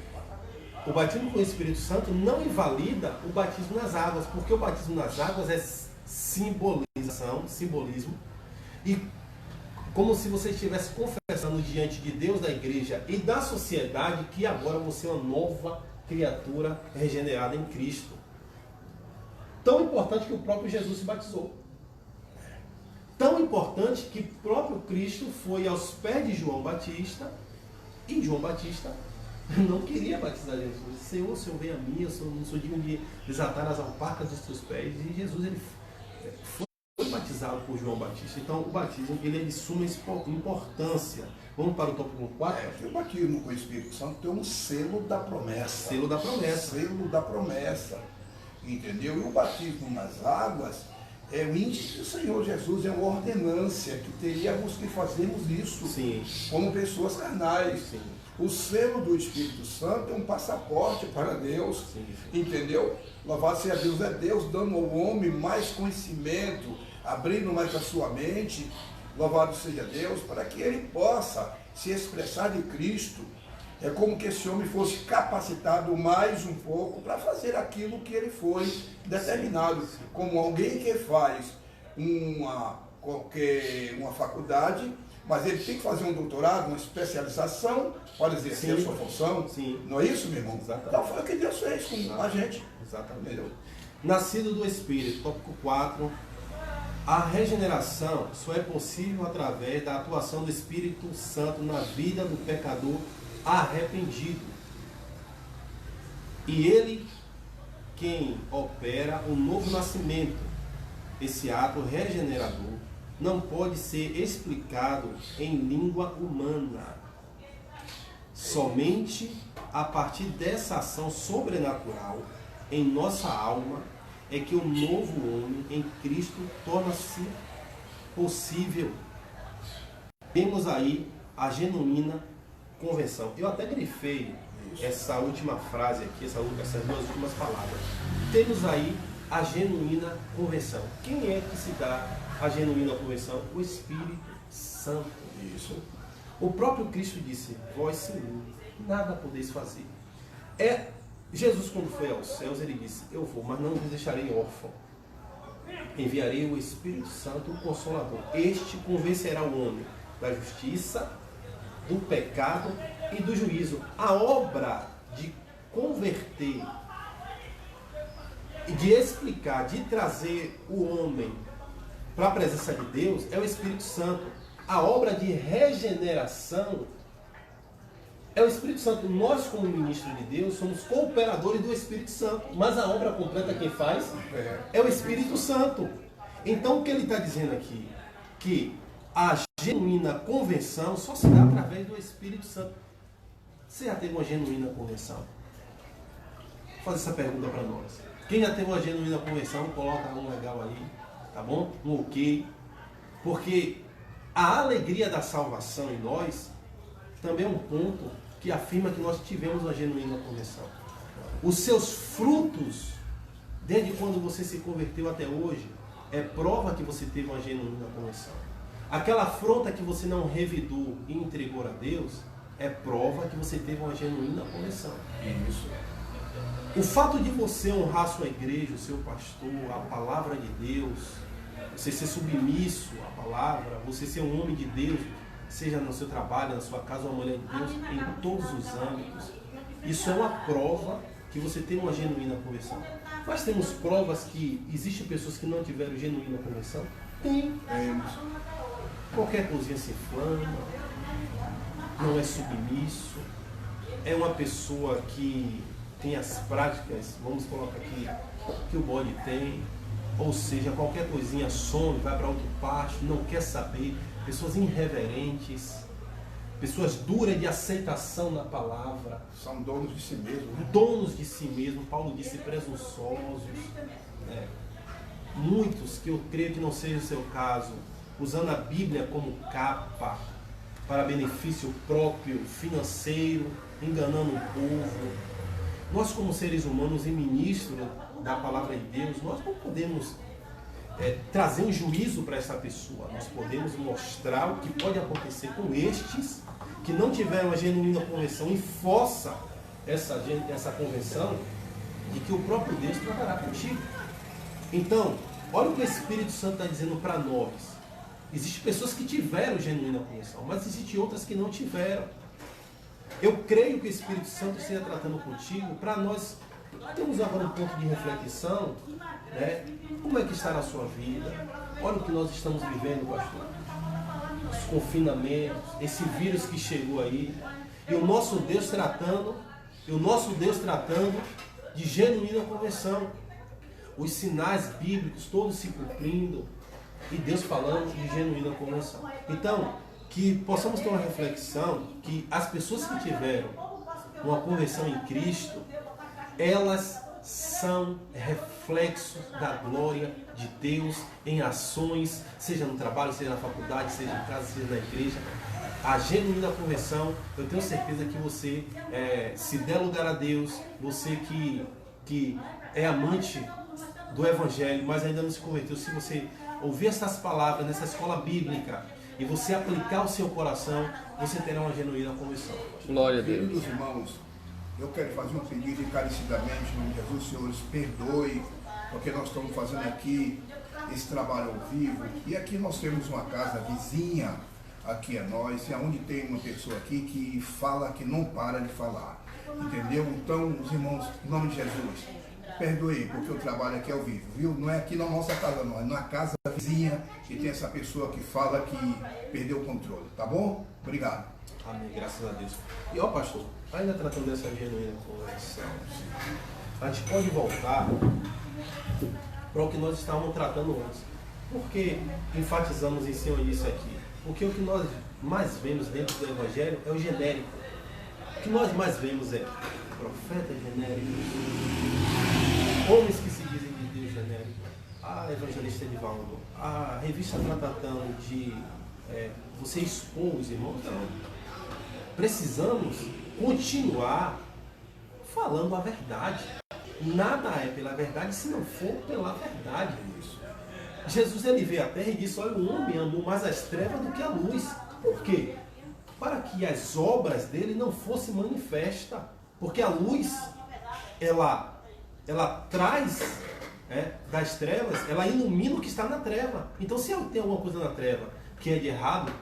o batismo com o Espírito Santo não invalida o batismo nas águas, porque o batismo nas águas é simbolismo, e como se você estivesse confessando diante de Deus, da igreja e da sociedade que agora você é uma nova criatura regenerada em Cristo. Tão importante que o próprio Jesus se batizou. Tão importante que o próprio Cristo foi aos pés de João Batista, e João Batista não queria batizar Jesus. Senhor, vem a mim, eu não sou digno de desatar as alpacas dos teus pés. E Jesus ele foi batizado por João Batista. Então o batismo ele é de suma importância. Vamos para o tópico 4? O batismo com o Espírito Santo tem um selo da promessa. Selo da promessa. Selo da promessa. Entendeu? E o batismo nas águas é o índice do Senhor Jesus, é uma ordenância que teríamos que fazermos isso. Sim. Como pessoas carnais. Sim. O selo do Espírito Santo é um passaporte para Deus. Sim. Entendeu? Louvado seja Deus, é Deus dando ao homem mais conhecimento, abrindo mais a sua mente, louvado seja Deus, para que ele possa se expressar de Cristo. É como que esse homem fosse capacitado mais um pouco para fazer aquilo que ele foi determinado, como alguém que faz uma faculdade, mas ele tem que fazer um doutorado, uma especialização para exercer a sua função. Sim. Não é isso, meu irmão? Exatamente. Então foi o que Deus fez com a gente. Exatamente. Entendeu? Nascido do Espírito, tópico 4. A regeneração só é possível através da atuação do Espírito Santo na vida do pecador arrependido. E ele quem opera o novo nascimento. Esse ato regenerador não pode ser explicado em língua humana. Somente a partir dessa ação sobrenatural em nossa alma é que o novo homem em Cristo torna-se possível. Temos aí a genuína conversão. Eu até grifei essa última frase aqui, essas duas últimas palavras. Temos aí a genuína conversão. Quem é que se dá a genuína conversão? O Espírito Santo. Isso. O próprio Cristo disse: vós sem mim nada podeis fazer. Jesus, quando foi aos céus, ele disse: eu vou, mas não vos deixarei órfão. Enviarei o Espírito Santo, o Consolador. Este convencerá o homem da justiça, do pecado e do juízo. A obra de converter, de explicar, de trazer o homem para a presença de Deus é o Espírito Santo. A obra de regeneração é o Espírito Santo. Nós, como ministros de Deus, somos cooperadores do Espírito Santo. Mas a obra completa quem faz é o Espírito Santo. Então o que ele está dizendo aqui? Que a genuína conversão só se dá através do Espírito Santo. Você já teve uma genuína conversão? Vou fazer essa pergunta para nós. Quem já teve uma genuína conversão, coloca um legal aí, tá bom? Um ok. Porque a alegria da salvação em nós também é um ponto que afirma que nós tivemos uma genuína conversão. Os seus frutos, desde quando você se converteu até hoje, é prova que você teve uma genuína conversão. Aquela afronta que você não revidou e entregou a Deus, é prova que você teve uma genuína conversão. Isso. O fato de você honrar a sua igreja, o seu pastor, a palavra de Deus, você ser submisso à palavra, você ser um homem de Deus, seja no seu trabalho, na sua casa, uma mulher de Deus, em todos os âmbitos, isso é uma prova que você tem uma genuína conversão. Nós temos provas que existem pessoas que não tiveram genuína conversão? Tem. Qualquer coisinha se inflama, não é submisso, é uma pessoa que tem as práticas, vamos colocar aqui, que o bode tem, ou seja, qualquer coisinha some, vai para outro pasto, não quer saber, pessoas irreverentes, pessoas duras de aceitação na palavra. São donos de si mesmos, né? Donos de si mesmo, Paulo disse presunçosos, né? Muitos, que eu creio que não seja o seu caso, usando a Bíblia como capa, para benefício próprio, financeiro, enganando o povo. Nós, como seres humanos e ministros da palavra de Deus, nós não podemos trazer um juízo para essa pessoa. Nós podemos mostrar o que pode acontecer com estes que não tiveram a genuína conversão e força essa convenção de que o próprio Deus tratará contigo. Então, olha o que o Espírito Santo está dizendo para nós. Existem pessoas que tiveram genuína conversão, mas existem outras que não tiveram. Eu creio que o Espírito Santo esteja tratando contigo para nós termos agora um ponto de reflexão, né? Como é que está na sua vida? Olha o que nós estamos vivendo, pastor. Os confinamentos, esse vírus que chegou aí, e o nosso Deus tratando de genuína conversão. Os sinais bíblicos todos se cumprindo e Deus falando de genuína conversão. Então, que possamos ter uma reflexão que as pessoas que tiveram uma conversão em Cristo, elas são reflexos da glória de Deus em ações, seja no trabalho, seja na faculdade, seja em casa, seja na igreja. A genuína conversão, eu tenho certeza que você, se der lugar a Deus, você que é amante do Evangelho, mas ainda não se converteu, se você ouvir essas palavras nessa escola bíblica e você aplicar o seu coração, você terá uma genuína conversão. Glória a Deus. Queridos irmãos, eu quero fazer um pedido encarecidamente, em nome de Jesus, senhores, perdoe, porque nós estamos fazendo aqui esse trabalho ao vivo, e aqui nós temos uma casa vizinha, aqui a nós, e onde tem uma pessoa aqui que fala, que não para de falar, entendeu? Então, os irmãos, em nome de Jesus, perdoe, porque o trabalho aqui é ao vivo, viu? Não é aqui na nossa casa, não, é na casa vizinha, que tem essa pessoa que fala que perdeu o controle, tá bom? Obrigado. Amém, graças a Deus. E ó, pastor, ainda tratando dessa genuína conversão, a gente pode voltar para o que nós estávamos tratando antes. Por que enfatizamos em cima disso aqui? Porque o que nós mais vemos dentro do Evangelho é o genérico. O que nós mais vemos é profeta genérico, homens que se dizem de Deus genérico, a evangelista Edivaldo, a revista tratando de você expor os irmãos. Não. Precisamos continuar falando a verdade. nada é pela verdade se não for pela verdade. Jesus ele veio à terra e disse: olha, o homem amou mais as trevas do que a luz. Por quê? Para que as obras dele não fossem manifestas. Porque a luz, ela traz das trevas, ela ilumina o que está na treva. Então, se tem alguma coisa na treva que é de errado,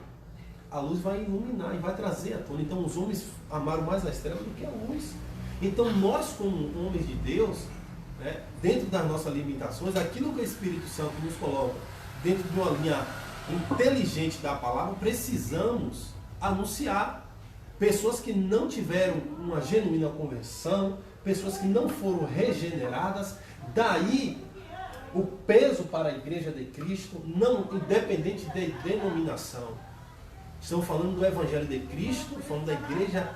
a luz vai iluminar e vai trazer à tona. Então, os homens amaram mais as trevas do que a luz. Então, nós, como homens de Deus, dentro das nossas limitações, aquilo que o Espírito Santo nos coloca dentro de uma linha inteligente da palavra, precisamos anunciar. Pessoas que não tiveram uma genuína conversão, pessoas que não foram regeneradas, daí o peso para a Igreja de Cristo, não independente de denominação. Estamos falando do Evangelho de Cristo, falando da Igreja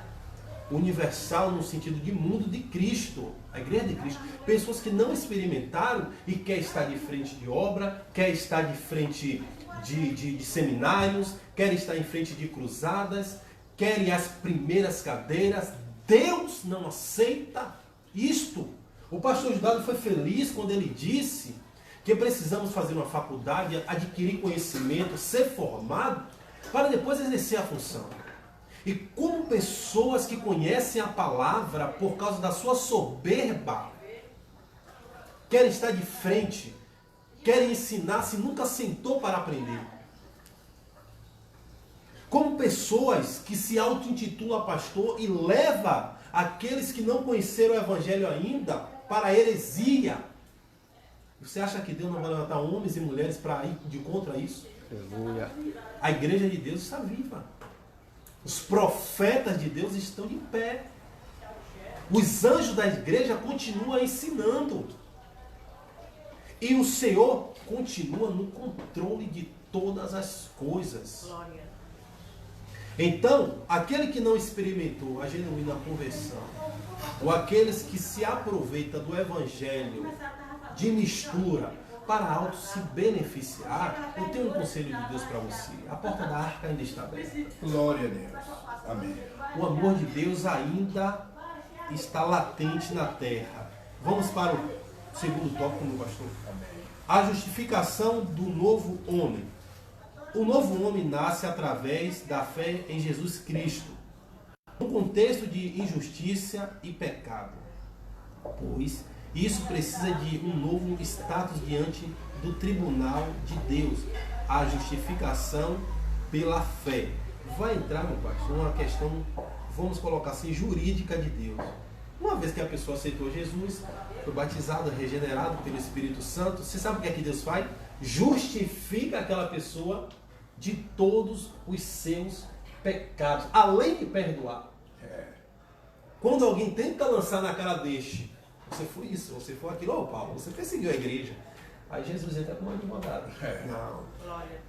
universal no sentido de mundo de Cristo, a Igreja de Cristo. Pessoas que não experimentaram e quer estar de frente de obra, quer estar de frente de seminários, quer estar em frente de cruzadas, querem as primeiras cadeiras. Deus não aceita isto. O pastor Judado foi feliz quando ele disse que precisamos fazer uma faculdade, adquirir conhecimento, ser formado, para depois exercer a função. E como pessoas que conhecem a palavra por causa da sua soberba, querem estar de frente, querem ensinar se nunca sentou para aprender. Como pessoas que se auto-intitulam pastor e leva aqueles que não conheceram o Evangelho ainda para a heresia. Você acha que Deus não vai levantar homens e mulheres para ir de contra isso? Aleluia. A igreja de Deus está viva. Os profetas de Deus estão de pé. Os anjos da igreja continuam ensinando. E o Senhor continua no controle de todas as coisas. Glória. Então, aquele que não experimentou a genuína conversão, ou aqueles que se aproveitam do evangelho de mistura para auto se beneficiar, eu tenho um conselho de Deus para você. A porta da arca ainda está aberta. Glória a Deus. Amém. O amor de Deus ainda está latente na terra. Vamos para o segundo tópico, meu pastor. Amém. A justificação do novo homem. O novo homem nasce através da fé em Jesus Cristo, num contexto de injustiça e pecado, pois isso precisa de um novo status diante do tribunal de Deus, a justificação pela fé. Vai entrar, meu pastor, uma questão, vamos colocar assim, jurídica de Deus. Uma vez que a pessoa aceitou Jesus, foi batizado, regenerado pelo Espírito Santo, você sabe o que é que Deus faz? Justifica aquela pessoa de todos os seus pecados, além de perdoar. Quando alguém tenta lançar na cara deste, você foi isso, você foi aquilo, Paulo, você perseguiu a igreja. Aí Jesus entra com uma advogada. Não. Glória.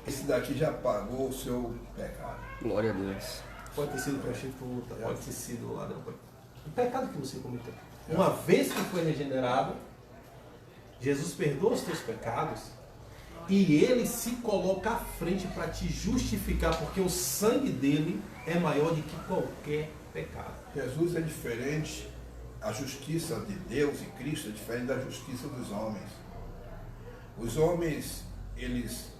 Esse daqui já pagou o seu pecado. Glória a Deus. Pode ter sido prostituta, pode ter sido ladrão. O pecado que você cometeu. Uma vez que foi regenerado, Jesus perdoa os teus pecados e ele se coloca à frente para te justificar, porque o sangue dele é maior do que qualquer pecado. Jesus é diferente, a justiça de Deus e Cristo é diferente da justiça dos homens. Os homens, eles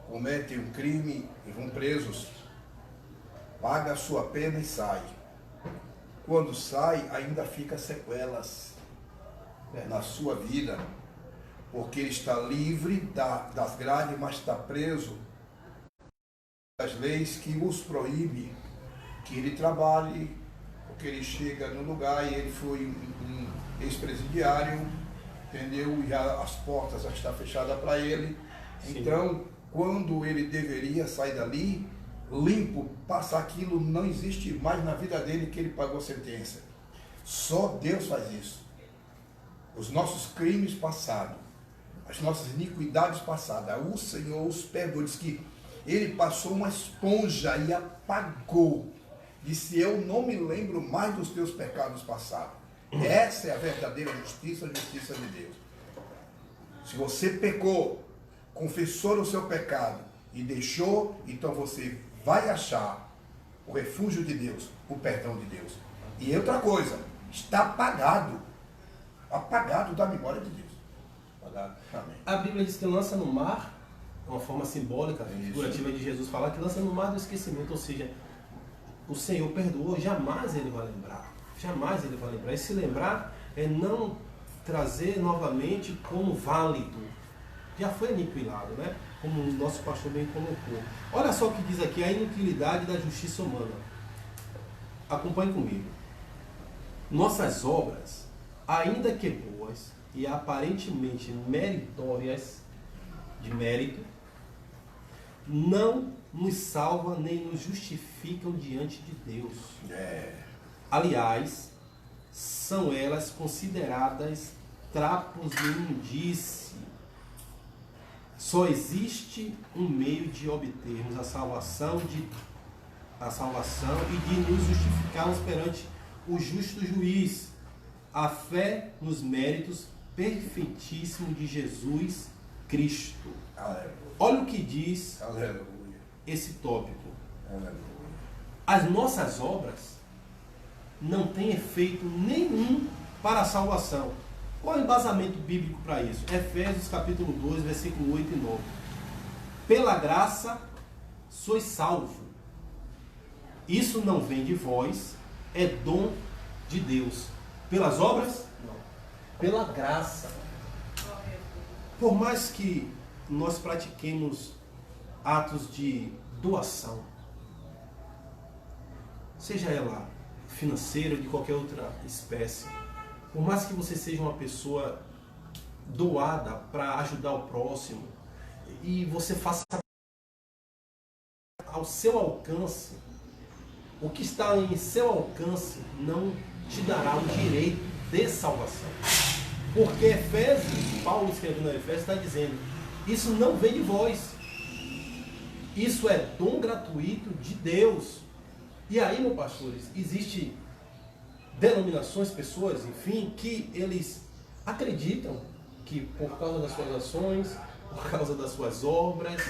cometem um crime e vão presos, paga a sua pena e sai. Quando sai, ainda fica sequelas na sua vida, porque ele está livre das grades, mas está preso às leis que os proíbe que ele trabalhe, porque ele chega no lugar e ele foi um ex-presidiário, entendeu? E as portas já estão fechadas para ele. Sim. Então, quando ele deveria sair dali, limpo, passar aquilo, não existe mais na vida dele que ele pagou a sentença. Só Deus faz isso. Os nossos crimes passados, as nossas iniquidades passadas, o Senhor os perdoou. Diz que ele passou uma esponja e apagou. Disse: eu não me lembro mais dos teus pecados passados. Essa é a verdadeira justiça, a justiça de Deus. Se você pecou, confessou o seu pecado e deixou, então você vai achar o refúgio de Deus, o perdão de Deus. E outra coisa, está pagado. apagado da memória de Deus. Apagado. Amém. A Bíblia diz que lança no mar, uma forma simbólica, figurativa de Jesus falar, que lança no mar do esquecimento, ou seja, o Senhor perdoou, jamais Ele vai lembrar. Jamais Ele vai lembrar. E se lembrar é não trazer novamente como válido. Já foi aniquilado, né? Como o nosso pastor bem colocou. Olha só o que diz aqui, a inutilidade da justiça humana. Acompanhe comigo. Nossas obras, ainda que boas e aparentemente meritórias, de mérito, não nos salvam nem nos justificam diante de Deus. Aliás, são elas consideradas trapos de imundície. Só existe um meio de obtermos a salvação e de nos justificarmos perante o justo juiz, a fé nos méritos perfeitíssimos de Jesus Cristo. Aleluia. Olha o que diz Aleluia. esse tópico. Aleluia. As nossas obras não têm efeito nenhum para a salvação. Qual é o embasamento bíblico para isso? Efésios capítulo 2, versículo 8 e 9. Pela graça sois salvo. Isso não vem de vós, é dom de Deus. Pelas obras? Não. Pela graça. Por mais que nós pratiquemos atos de doação, seja ela financeira ou de qualquer outra espécie, por mais que você seja uma pessoa doada para ajudar o próximo e você faça ao seu alcance, o que está em seu alcance não te dará o direito de salvação. Porque Efésios, Paulo escrevendo a Efésios, está dizendo, isso não vem de vós. Isso é dom gratuito de Deus. E aí, meus pastores, existe denominações, pessoas, enfim, que eles acreditam que por causa das suas ações, por causa das suas obras,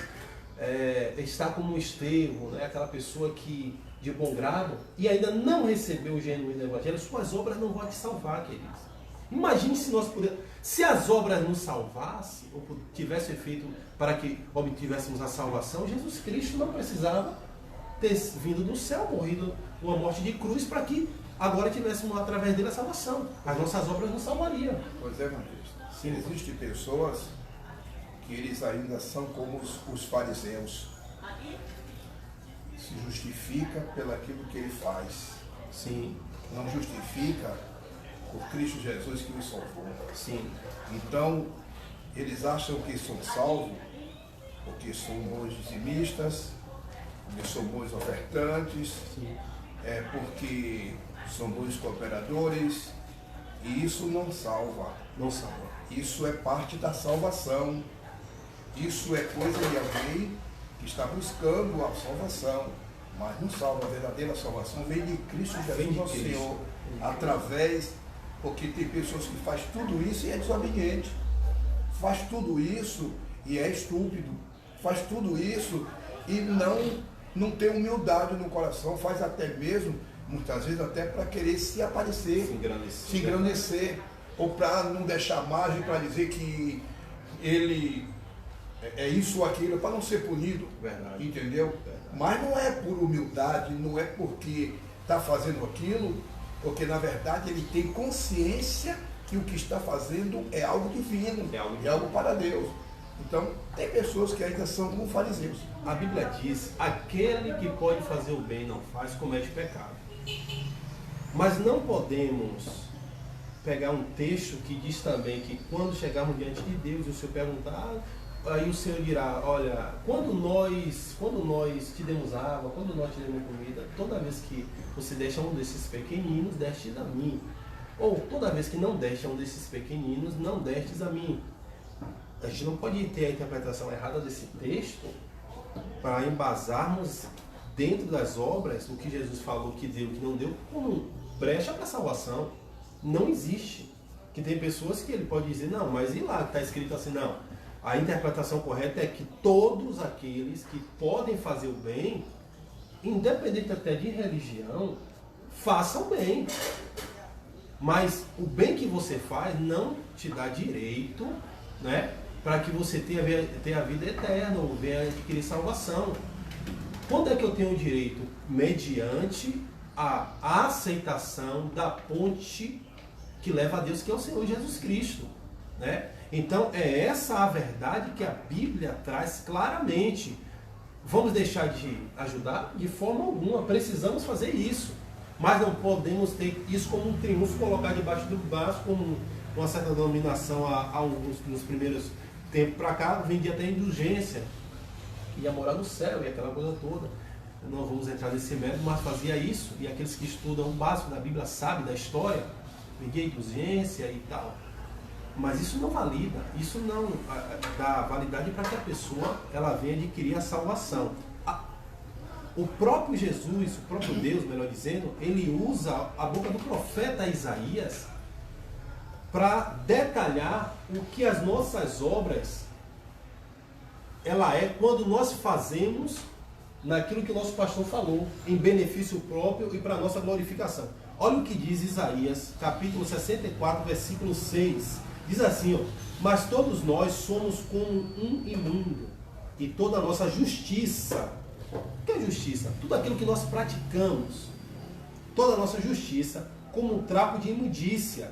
está como um Estevão, né? Aquela pessoa que de bom grado e ainda não recebeu o genuíno evangelho, suas obras não vão te salvar, queridos. Imagine se nós pudermos, se as obras nos salvassem, ou tivessem efeito para que obtivéssemos a salvação, Jesus Cristo não precisava ter vindo do céu, morrido uma morte de cruz, para que agora tivéssemos através dele a salvação. As nossas obras não salvariam. Pois é, evangelista. Existem pessoas que eles ainda são como os fariseus. Se justifica pelaquilo que ele faz. Sim. Não justifica por Cristo Jesus que os salvou. Sim. Então, eles acham que são salvos porque são bons dizimistas, porque são bons ofertantes, Sim. Porque são bons cooperadores, e isso não salva. Não salva. Isso é parte da salvação. Isso é coisa de alguém que está buscando a salvação, mas não salva. A verdadeira salvação vem de Cristo Jesus, nosso Senhor, através, porque tem pessoas que fazem tudo isso e é desobediente, faz tudo isso e é estúpido, faz tudo isso e não tem humildade no coração, faz até mesmo, muitas vezes até para querer se aparecer, se engrandecer, ou para não deixar margem para dizer que ele é isso ou aquilo, para não ser punido. Verdade. Entendeu? Verdade. Mas não é por humildade, não é porque está fazendo aquilo, porque na verdade ele tem consciência que o que está fazendo é algo divino, é algo para Deus. Então, tem pessoas que ainda são como fariseus. A Bíblia diz, aquele que pode fazer o bem e não faz, comete pecado. Mas não podemos pegar um texto que diz também que quando chegarmos diante de Deus e o Senhor perguntar, aí o Senhor dirá, olha, quando nós te demos água, quando nós te demos comida, toda vez que você deixa um desses pequeninos, destes a mim. Ou toda vez que não deste a um desses pequeninos, não destes a mim. A gente não pode ter a interpretação errada desse texto para embasarmos dentro das obras o que Jesus falou que deu, que não deu, como brecha para a salvação. Não existe. Que tem pessoas que ele pode dizer, não, mas e lá que está escrito assim, não. A interpretação correta é que todos aqueles que podem fazer o bem, independente até de religião, façam bem. Mas o bem que você faz não te dá direito, né, para que você tenha a vida eterna ou venha adquirir salvação. Quando é que eu tenho o direito? Mediante a aceitação da ponte que leva a Deus, que é o Senhor Jesus Cristo, né? Então é essa a verdade que a Bíblia traz claramente. Vamos deixar de ajudar? De forma alguma, precisamos fazer isso. Mas não podemos ter isso como um triunfo, colocar debaixo do braço, como uma certa denominação nos primeiros tempos para cá, vendia até indulgência. Ia morar no céu e aquela coisa toda. Não vamos entrar nesse método, mas fazia isso. E aqueles que estudam o básico da Bíblia sabem da história, vendia indulgência e tal. Mas isso não valida, isso não dá validade para que a pessoa ela venha adquirir a salvação. O próprio Jesus, o próprio Deus, melhor dizendo, ele usa a boca do profeta Isaías para detalhar o que as nossas obras ela é quando nós fazemos naquilo que o nosso pastor falou, em benefício próprio e para a nossa glorificação. Olha o que diz Isaías, capítulo 64, versículo 6. Diz assim, ó, mas todos nós somos como um imundo, e toda a nossa justiça. O que é justiça? Tudo aquilo que nós praticamos, toda a nossa justiça, como um trapo de imundícia.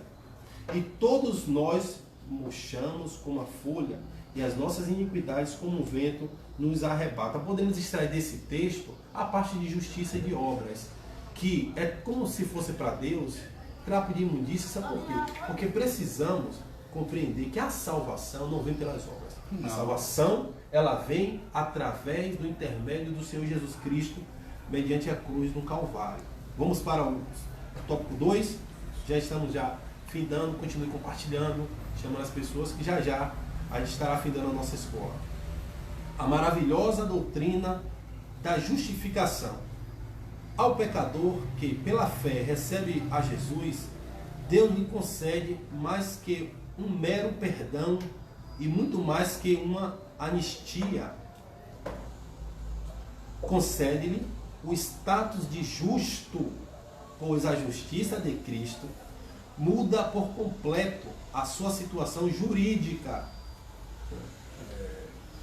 E todos nós murchamos como a folha, e as nossas iniquidades como o vento nos arrebata. Podemos extrair desse texto a parte de justiça e de obras, que é como se fosse para Deus trapo de imundícia. Sabe por quê? Porque precisamos compreender que a salvação não vem pelas obras. Não. A salvação, ela vem através do intermédio do Senhor Jesus Cristo, mediante a cruz no Calvário. Vamos para o tópico 2. Já estamos findando, continue compartilhando, chamando as pessoas, que já a gente estará findando a nossa escola. A maravilhosa doutrina da justificação. Ao pecador que pela fé recebe a Jesus, Deus lhe concede mais que um mero perdão e muito mais que uma anistia. Concede-lhe o status de justo, pois a justiça de Cristo muda por completo a sua situação jurídica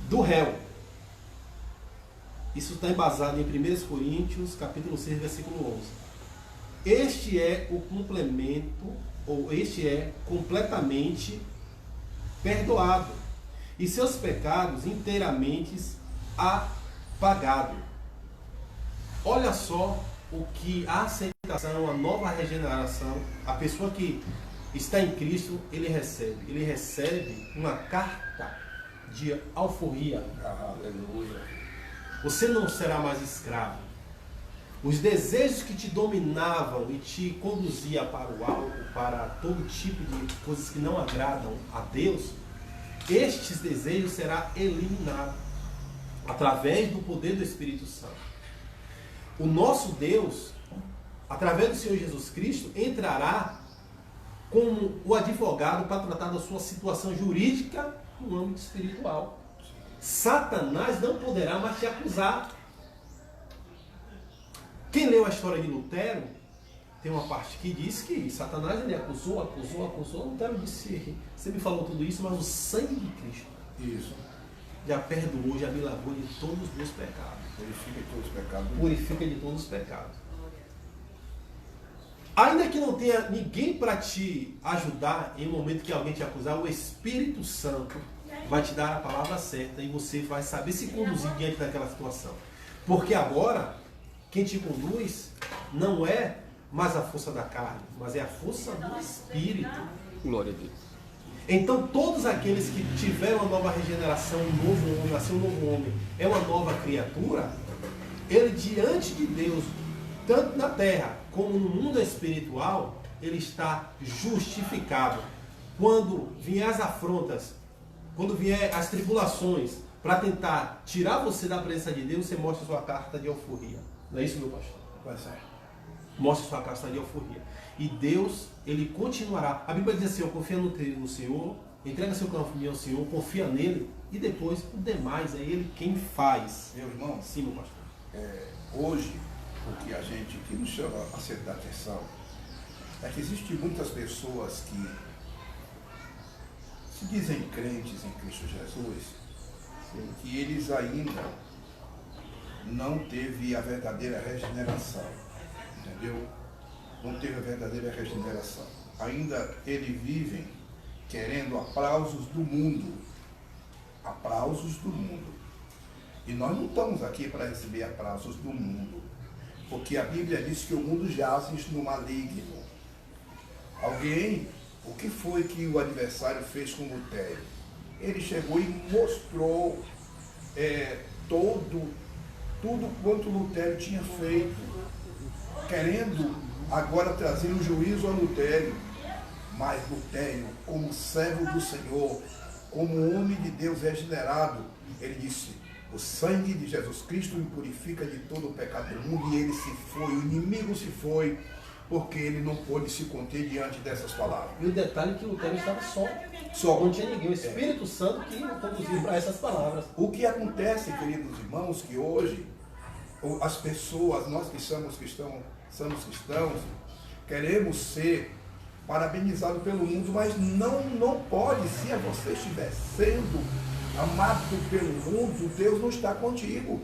do réu. Isso está embasado em 1 Coríntios, capítulo 6, versículo 11. Este é o complemento, ou este é completamente perdoado, e seus pecados inteiramente apagados. Olha só o que a aceitação, a nova regeneração, a pessoa que está em Cristo, ele recebe uma carta de alforria. Aleluia. Você não será mais escravo. Os desejos que te dominavam e te conduzia para o álcool, para todo tipo de coisas que não agradam a Deus, estes desejos serão eliminados através do poder do Espírito Santo. O nosso Deus, através do Senhor Jesus Cristo, entrará como o advogado para tratar da sua situação jurídica no âmbito espiritual. Satanás não poderá mais te acusar. Quem leu a história de Lutero, tem uma parte que diz que Satanás ele acusou. Lutero disse, você me falou tudo isso, mas o sangue de Cristo já perdoou, já me lavou de todos os meus pecados. Purifica de todos os pecados. Purifica de todos os pecados. Ainda que não tenha ninguém para te ajudar em um momento que alguém te acusar, o Espírito Santo vai te dar a palavra certa e você vai saber se conduzir diante daquela situação. Porque agora, quem te conduz não é mais a força da carne, mas é a força do Espírito. Glória a Deus. Então todos aqueles que tiveram a nova regeneração, um novo homem, nasceu um novo homem, é uma nova criatura, ele diante de Deus, tanto na terra como no mundo espiritual, ele está justificado. Quando vier as afrontas, quando vier as tribulações, para tentar tirar você da presença de Deus, você mostra sua carta de alforria. Não é isso, meu pastor? Vai ser. Mostra sua carta de alforria. E Deus, ele continuará. A Bíblia diz assim, confia no Senhor, entrega seu caminho ao Senhor, confia nele, e depois o demais é ele quem faz. Meu irmão, sim, meu pastor. Hoje, o que a gente que nos chama a ser da atenção é que existem muitas pessoas que se dizem crentes em Cristo Jesus, que eles ainda não teve a verdadeira regeneração, entendeu? Não teve a verdadeira regeneração. Ainda eles vivem querendo aplausos do mundo. Aplausos do mundo. E nós não estamos aqui para receber aplausos do mundo, porque a Bíblia diz que o mundo jaz no maligno. O que foi que o adversário fez com Lutero? Ele chegou e mostrou tudo quanto Lutero tinha feito, querendo agora trazer um juízo a Lutero. Mas Lutero, como servo do Senhor, como homem de Deus regenerado, ele disse: o sangue de Jesus Cristo me purifica de todo o pecado do mundo. E ele se foi, o inimigo se foi, porque ele não pôde se conter diante dessas palavras. E o detalhe é que Lutero estava só. Não tinha ninguém. O Espírito Santo que conduziu para essas palavras. O que acontece, queridos irmãos, que hoje as pessoas, nós que somos cristãos, queremos ser parabenizados pelo mundo, mas não pode. Se você estiver sendo amado pelo mundo, Deus não está contigo.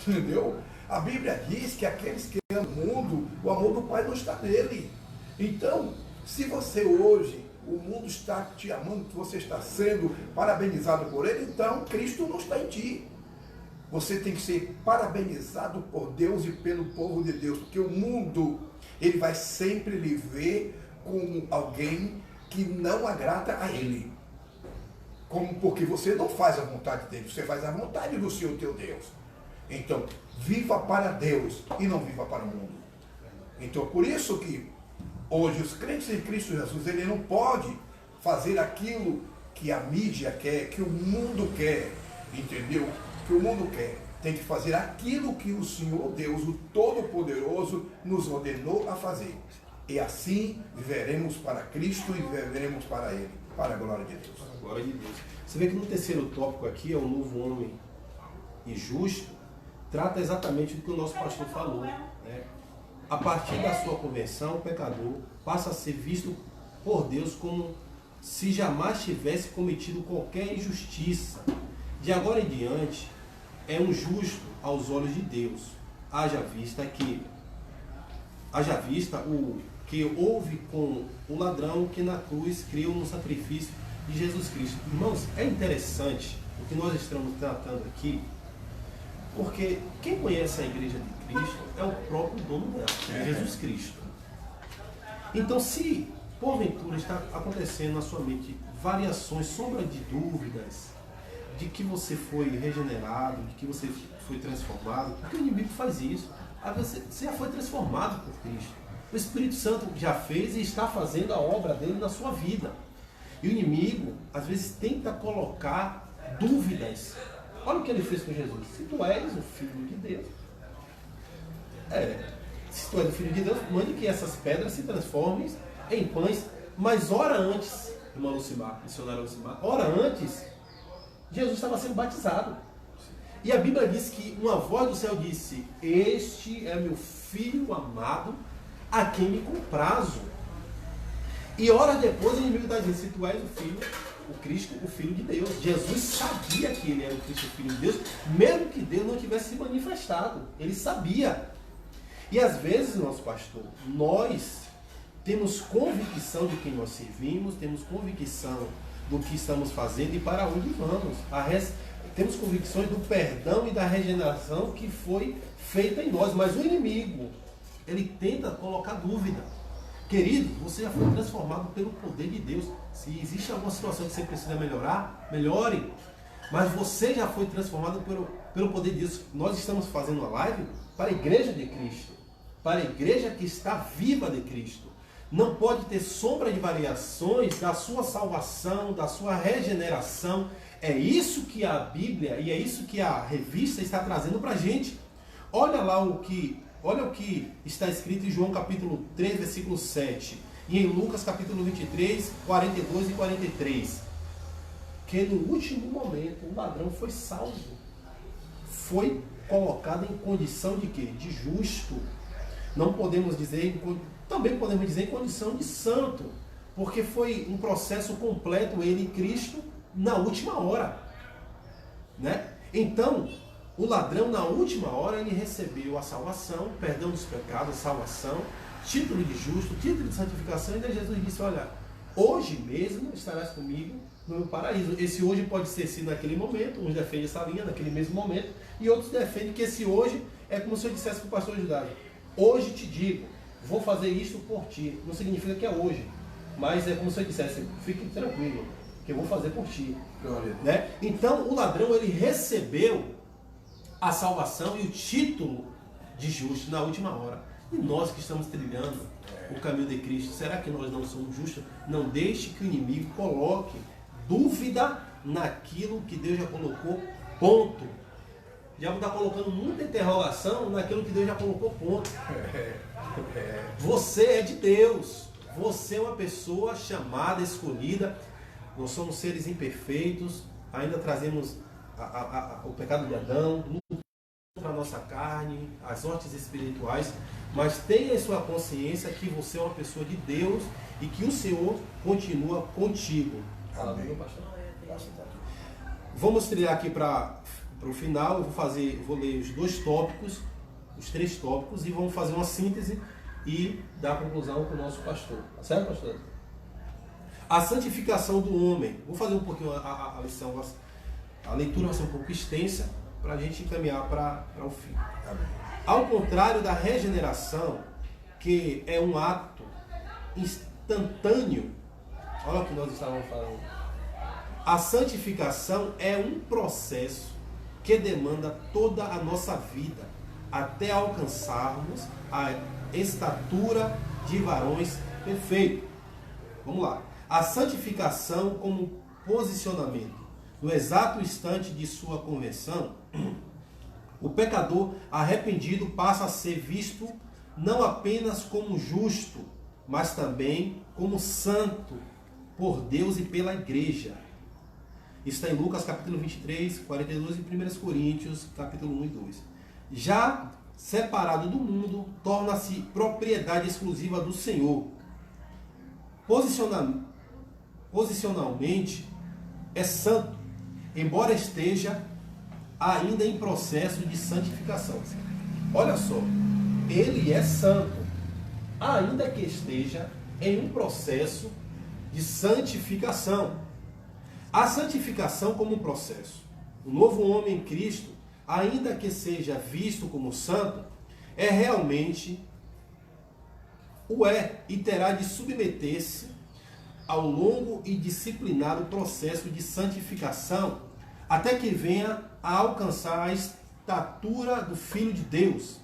Entendeu? A Bíblia diz que aqueles que amam o mundo, o amor do Pai não está nele. Então, se você hoje, o mundo está te amando, você está sendo parabenizado por ele, então Cristo não está em ti. Você tem que ser parabenizado por Deus e pelo povo de Deus, porque o mundo, ele vai sempre lhe ver como alguém que não agrada a ele. Porque você não faz a vontade dele, você faz a vontade do seu teu Deus. Então, viva para Deus e não viva para o mundo. Então, por isso que hoje os crentes em Cristo Jesus, ele não pode fazer aquilo que a mídia quer, que o mundo quer, entendeu? Que o mundo quer. Tem que fazer aquilo que o Senhor Deus, o Todo-Poderoso, nos ordenou a fazer. E assim viveremos para Cristo e viveremos para Ele, para a glória de Deus. Para a glória de Deus. Você vê que no terceiro tópico aqui, é o novo homem e justo, trata exatamente do que o nosso pastor falou, né? A partir da sua conversão, o pecador passa a ser visto por Deus como se jamais tivesse cometido qualquer injustiça. De agora em diante, é um justo aos olhos de Deus. Haja vista o que houve com o ladrão que na cruz criou no sacrifício de Jesus Cristo. Irmãos, é interessante o que nós estamos tratando aqui, porque quem conhece a igreja de Cristo é o próprio dono dela, Jesus Cristo. Então, se porventura está acontecendo na sua mente variações, sombra de dúvidas, de que você foi regenerado, de que você foi transformado, porque o inimigo faz isso. Você já foi transformado por Cristo. O Espírito Santo já fez e está fazendo a obra dele na sua vida. E o inimigo, às vezes, tenta colocar dúvidas. Olha o que ele fez com Jesus. Se tu és o Filho de Deus, se tu és o Filho de Deus, mande que essas pedras se transformem em pães. Mas ora antes, irmã Lucimar, missionária Lucimar, ora antes, Jesus estava sendo batizado. E a Bíblia diz que uma voz do céu disse: este é meu filho amado, a quem me comprazo. E horas depois o inimigo está dizendo: se tu és o Filho, o Cristo, o Filho de Deus. Jesus sabia que ele era o Cristo, o Filho de Deus, mesmo que Deus não tivesse se manifestado. Ele sabia. E às vezes, nosso pastor, nós temos convicção de quem nós servimos, temos convicção do que estamos fazendo e para onde vamos. Temos convicções do perdão e da regeneração que foi feita em nós. Mas o inimigo, ele tenta colocar dúvida. Querido, você já foi transformado pelo poder de Deus. Se existe alguma situação que você precisa melhorar, melhore. Mas você já foi transformado pelo poder de Deus. Nós estamos fazendo uma live para a igreja de Cristo. Para a igreja que está viva de Cristo. Não pode ter sombra de variações da sua salvação, da sua regeneração. É isso que a Bíblia e é isso que a revista está trazendo para a gente. Olha o que está escrito em João capítulo 3, versículo 7. E em Lucas capítulo 23, 42 e 43. Que no último momento o ladrão foi salvo. Foi colocado em condição de quê? De justo. Não podemos dizer, também podemos dizer em condição de santo, porque foi um processo completo, ele e Cristo, na última hora. Né? Então, o ladrão, na última hora, ele recebeu a salvação, perdão dos pecados, salvação, título de justo, título de santificação, e daí Jesus disse, olha, hoje mesmo estarás comigo no meu paraíso. Esse hoje pode ser sim naquele momento, uns defendem essa linha, naquele mesmo momento, e outros defendem que esse hoje é como se eu dissesse para o pastor Judá, hoje te digo, vou fazer isto por ti. Não significa que é hoje, mas é como se eu dissesse, fique tranquilo, que eu vou fazer por ti. Né? Então, o ladrão, ele recebeu a salvação e o título de justo na última hora. E nós que estamos trilhando o caminho de Cristo, será que nós não somos justos? Não deixe que o inimigo coloque dúvida naquilo que Deus já colocou, ponto. O diabo está colocando muita interrogação naquilo que Deus já colocou, ponto. Você é de Deus. Você é uma pessoa chamada, escolhida. Nós somos seres imperfeitos. Ainda trazemos o pecado de Adão, para a nossa carne, as hortes espirituais. Mas tenha em sua consciência que você é uma pessoa de Deus e que o Senhor continua contigo. Amém. Vamos trilhar aqui para o final. Eu vou ler os 2 tópicos, os 3 tópicos, e vamos fazer uma síntese e dar a conclusão com o nosso pastor. Tá certo, pastor? A santificação do homem. Vou fazer um pouquinho a lição, a leitura vai ser um pouco extensa para a gente encaminhar para o fim. Amém. Ao contrário da regeneração, que é um ato instantâneo, olha o que nós estávamos falando. A santificação é um processo que demanda toda a nossa vida até alcançarmos a estatura de varões perfeitos. Vamos lá. A santificação como posicionamento. No exato instante de sua conversão, o pecador arrependido passa a ser visto não apenas como justo, mas também como santo por Deus e pela igreja. Está em Lucas capítulo 23, 42 e 1 Coríntios capítulo 1 e 2. Já separado do mundo, torna-se propriedade exclusiva do Senhor. Posicionalmente é santo, embora esteja ainda em processo de santificação. Olha só, ele é santo, ainda que esteja em um processo de santificação. A santificação como um processo. O novo homem em Cristo, ainda que seja visto como santo, é realmente e terá de submeter-se ao longo e disciplinado processo de santificação, até que venha a alcançar a estatura do Filho de Deus.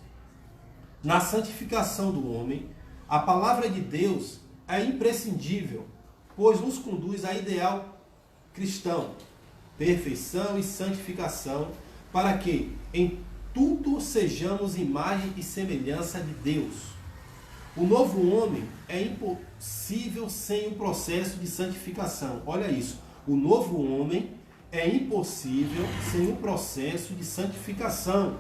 Na santificação do homem, a palavra de Deus é imprescindível, pois nos conduz a ideal cristão, perfeição e santificação, para que em tudo sejamos imagem e semelhança de Deus. O novo homem é impossível sem o processo de santificação. Olha isso. O novo homem é impossível sem o processo de santificação.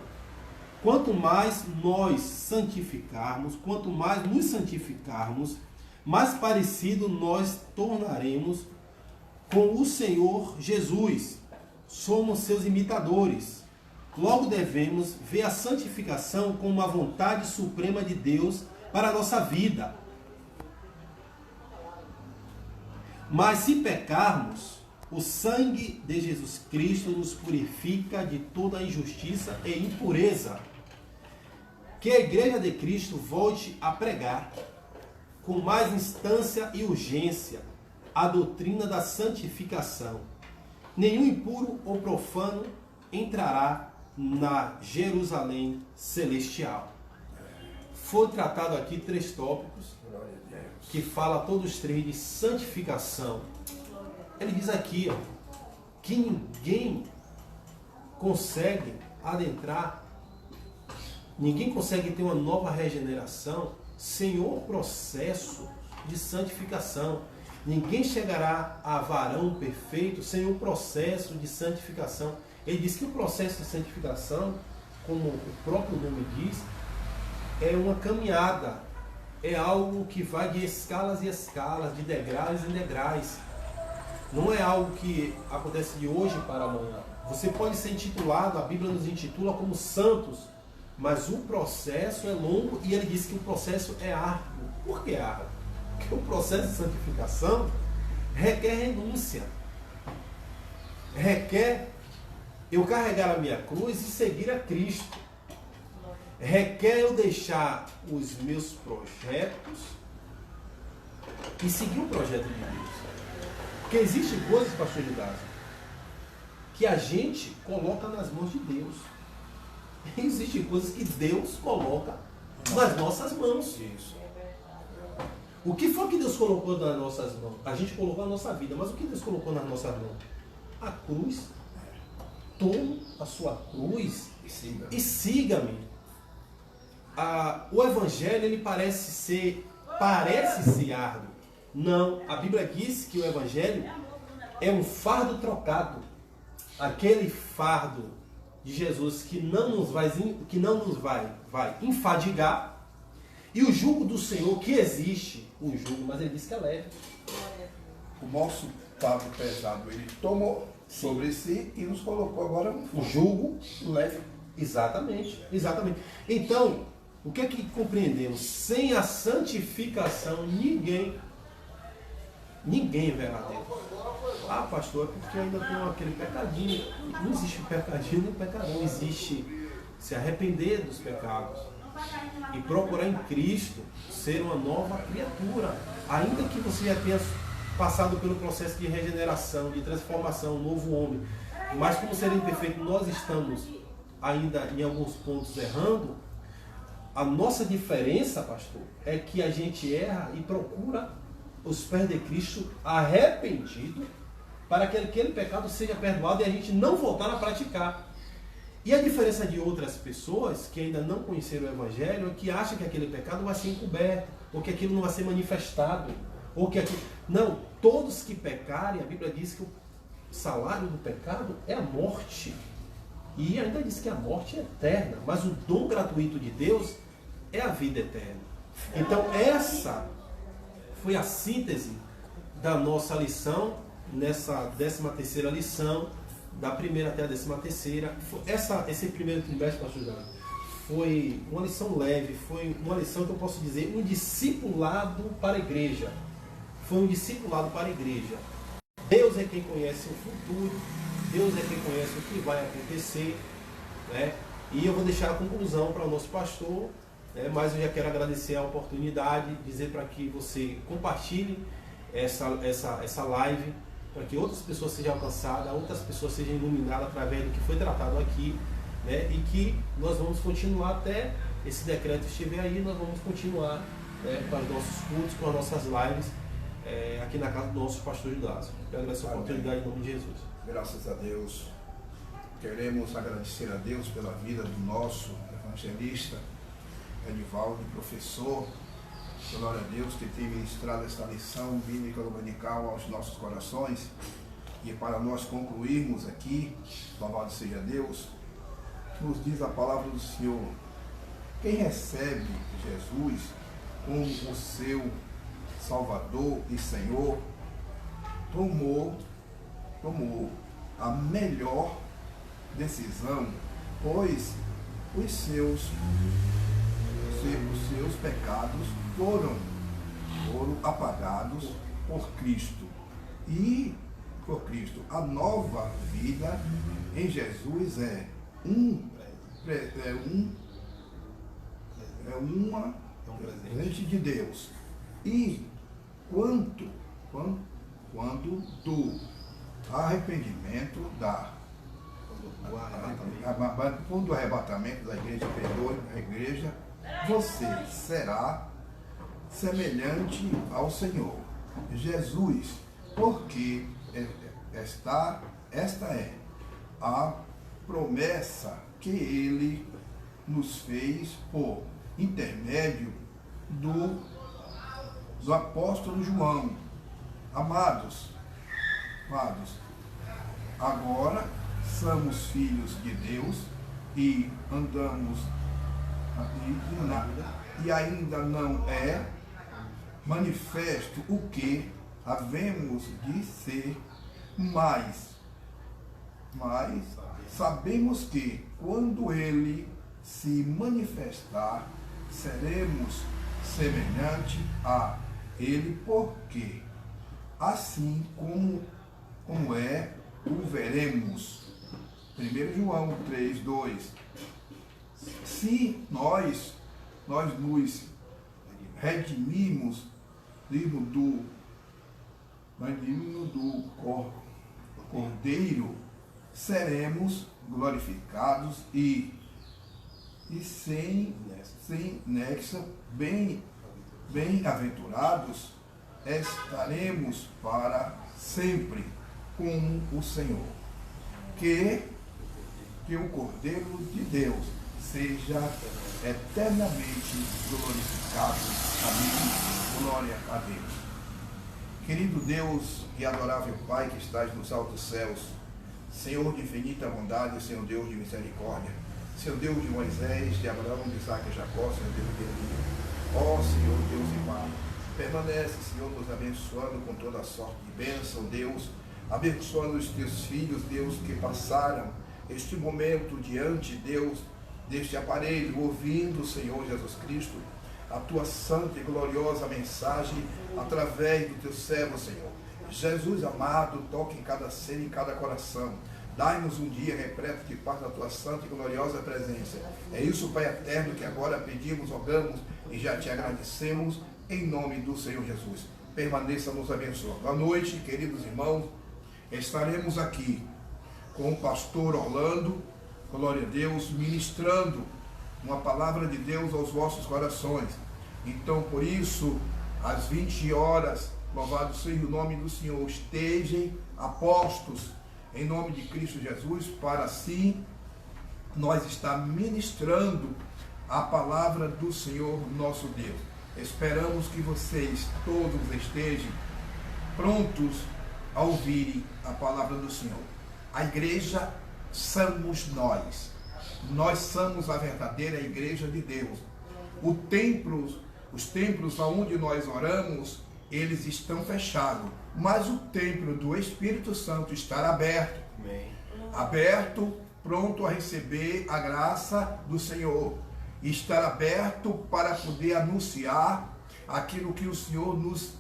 Quanto mais nós santificarmos, quanto mais nos santificarmos, mais parecido nós tornaremos com o Senhor Jesus. Somos seus imitadores. Logo devemos ver a santificação como uma vontade suprema de Deus para a nossa vida. Mas se pecarmos, o sangue de Jesus Cristo nos purifica de toda injustiça e impureza. Que a Igreja de Cristo volte a pregar com mais instância e urgência a doutrina da santificação. Nenhum impuro ou profano entrará na Jerusalém celestial. Foi tratado aqui 3 tópicos que fala todos 3 de santificação. Ele diz aqui, ó, que ninguém consegue adentrar, ninguém consegue ter uma nova regeneração sem o processo de santificação. Ninguém chegará a varão perfeito sem o processo de santificação. Ele diz que o processo de santificação, como o próprio nome diz, é uma caminhada, é algo que vai de escalas e escalas, de degraus em degraus. Não é algo que acontece de hoje para amanhã. Você pode ser intitulado, a Bíblia nos intitula como santos, mas o processo é longo e ele diz que o processo é árduo. Por que árduo? Porque o processo de santificação requer renúncia. Requer eu carregar a minha cruz e seguir a Cristo. Requer eu deixar os meus projetos e seguir o projeto de Deus. Porque existem coisas, pastor Judas, que a gente coloca nas mãos de Deus. E existem coisas que Deus coloca nas nossas mãos. Isso. O que foi que Deus colocou nas nossas mãos? A gente colocou a nossa vida, mas o que Deus colocou nas nossas mãos? A cruz. Tome a sua cruz e siga-me. O evangelho ele parece ser árduo. Não, a Bíblia diz que o evangelho é um fardo trocado. Aquele fardo de Jesus que não nos vai infadigar. E o jugo do Senhor, que existe um jugo, mas ele diz que é leve. O nosso fardo pesado, ele tomou sobre si e nos colocou agora um jugo leve. Exatamente, exatamente. Então, o que é que compreendemos? Sem a santificação, ninguém verá Deus. Ah, pastor, é porque ainda tem aquele pecadinho. Não existe pecadinho nem pecadão. Existe se arrepender dos pecados e procurar em Cristo ser uma nova criatura. Ainda que você já tenha passado pelo processo de regeneração, de transformação, um novo homem. Mas como ser imperfeito, nós estamos ainda em alguns pontos errando. A nossa diferença, pastor, é que a gente erra e procura os pés de Cristo arrependido para que aquele pecado seja perdoado e a gente não voltar a praticar. E a diferença de outras pessoas que ainda não conheceram o Evangelho é que acham que aquele pecado vai ser encoberto, ou que aquilo não vai ser manifestado, ou que aquilo... Não, todos que pecarem, a Bíblia diz que o salário do pecado é a morte. E ainda diz que a morte é eterna, mas o dom gratuito de Deus é a vida eterna. Então essa foi a síntese da nossa lição, nessa 13ª lição, da primeira até a 13ª. Esse primeiro trimestre, pastor Jânio, foi uma lição leve, foi uma lição que eu posso dizer, um discipulado para a igreja. Foi um discipulado para a igreja. Deus é quem conhece o futuro, Deus é quem conhece o que vai acontecer, né? E eu vou deixar a conclusão para o nosso pastor, né? Mas eu já quero agradecer a oportunidade, dizer para que você compartilhe essa live, para que outras pessoas sejam alcançadas, outras pessoas sejam iluminadas através do que foi tratado aqui, né? E que nós vamos continuar até esse decreto estiver aí, nós vamos continuar, né, com os nossos cultos, com as nossas lives, aqui na casa do nosso pastor Judas. Eu agradeço a oportunidade em nome de Jesus. Graças a Deus. Queremos agradecer a Deus pela vida do nosso evangelista Edivaldo, professor. Glória a Deus que tem ministrado esta lição bíblica dominical aos nossos corações. E para nós concluirmos aqui, louvado seja Deus, nos diz a palavra do Senhor: quem recebe Jesus como o seu Salvador e Senhor, tomou a melhor decisão, pois os seus pecados foram apagados por Cristo. E por Cristo, a nova vida em Jesus é um presente de Deus. E quando do arrependimento quando o arrebatamento da igreja, perdoe a igreja, você será semelhante ao Senhor Jesus, porque esta é a promessa que Ele nos fez por intermédio do apóstolo João. Amados, agora somos filhos de Deus e andamos e ainda não é manifesto o que havemos de ser, mas sabemos que quando ele se manifestar, seremos semelhante a ele, porque assim como é, o veremos. 1 João 3:2. Se nós nos redimimos do Cordeiro, seremos glorificados e sem nexo, bem-aventurados estaremos para sempre com o Senhor. Que o Cordeiro de Deus seja eternamente glorificado. Amém. Glória a Deus. Querido Deus e adorável Pai que estás nos altos céus, Senhor de infinita bondade, Senhor Deus de misericórdia, Senhor Deus de Moisés, de Abraão, de Isaac e Jacó, Senhor Deus de Elias. Ó Senhor Deus e Pai, permanece, Senhor, nos abençoando com toda a sorte de bênção, Deus, abençoando os teus filhos, Deus, que passaram este momento diante, Deus, deste aparelho, ouvindo, Senhor Jesus Cristo, a tua santa e gloriosa mensagem através do teu servo, Senhor. Jesus amado, toque em cada ser e em cada coração. Dai-nos um dia repleto de paz na tua santa e gloriosa presença. É isso, Pai eterno, que agora pedimos, rogamos e já te agradecemos em nome do Senhor Jesus. Permaneça nos abençoando. Boa noite, queridos irmãos. Estaremos aqui com o pastor Orlando, glória a Deus, ministrando uma palavra de Deus aos vossos corações. Então, por isso, às 20 horas, louvado seja o nome do Senhor, estejam apostos em nome de Cristo Jesus, para assim nós estar ministrando a palavra do Senhor nosso Deus. Esperamos que vocês todos estejam prontos a ouvirem a palavra do Senhor. A igreja somos nós. Nós somos a verdadeira igreja de Deus. Os templos onde nós oramos, eles estão fechados, mas o templo do Espírito Santo está aberto. Amém. Aberto, pronto a receber a graça do Senhor. Estar aberto para poder anunciar aquilo que o Senhor nos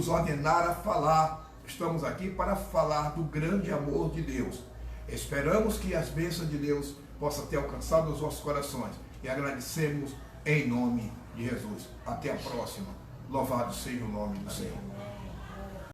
ordenar a falar. Estamos aqui para falar do grande amor de Deus. Esperamos que as bênçãos de Deus possam ter alcançado os vossos corações. E agradecemos em nome de Jesus. Até a próxima. Louvado seja o nome do Senhor.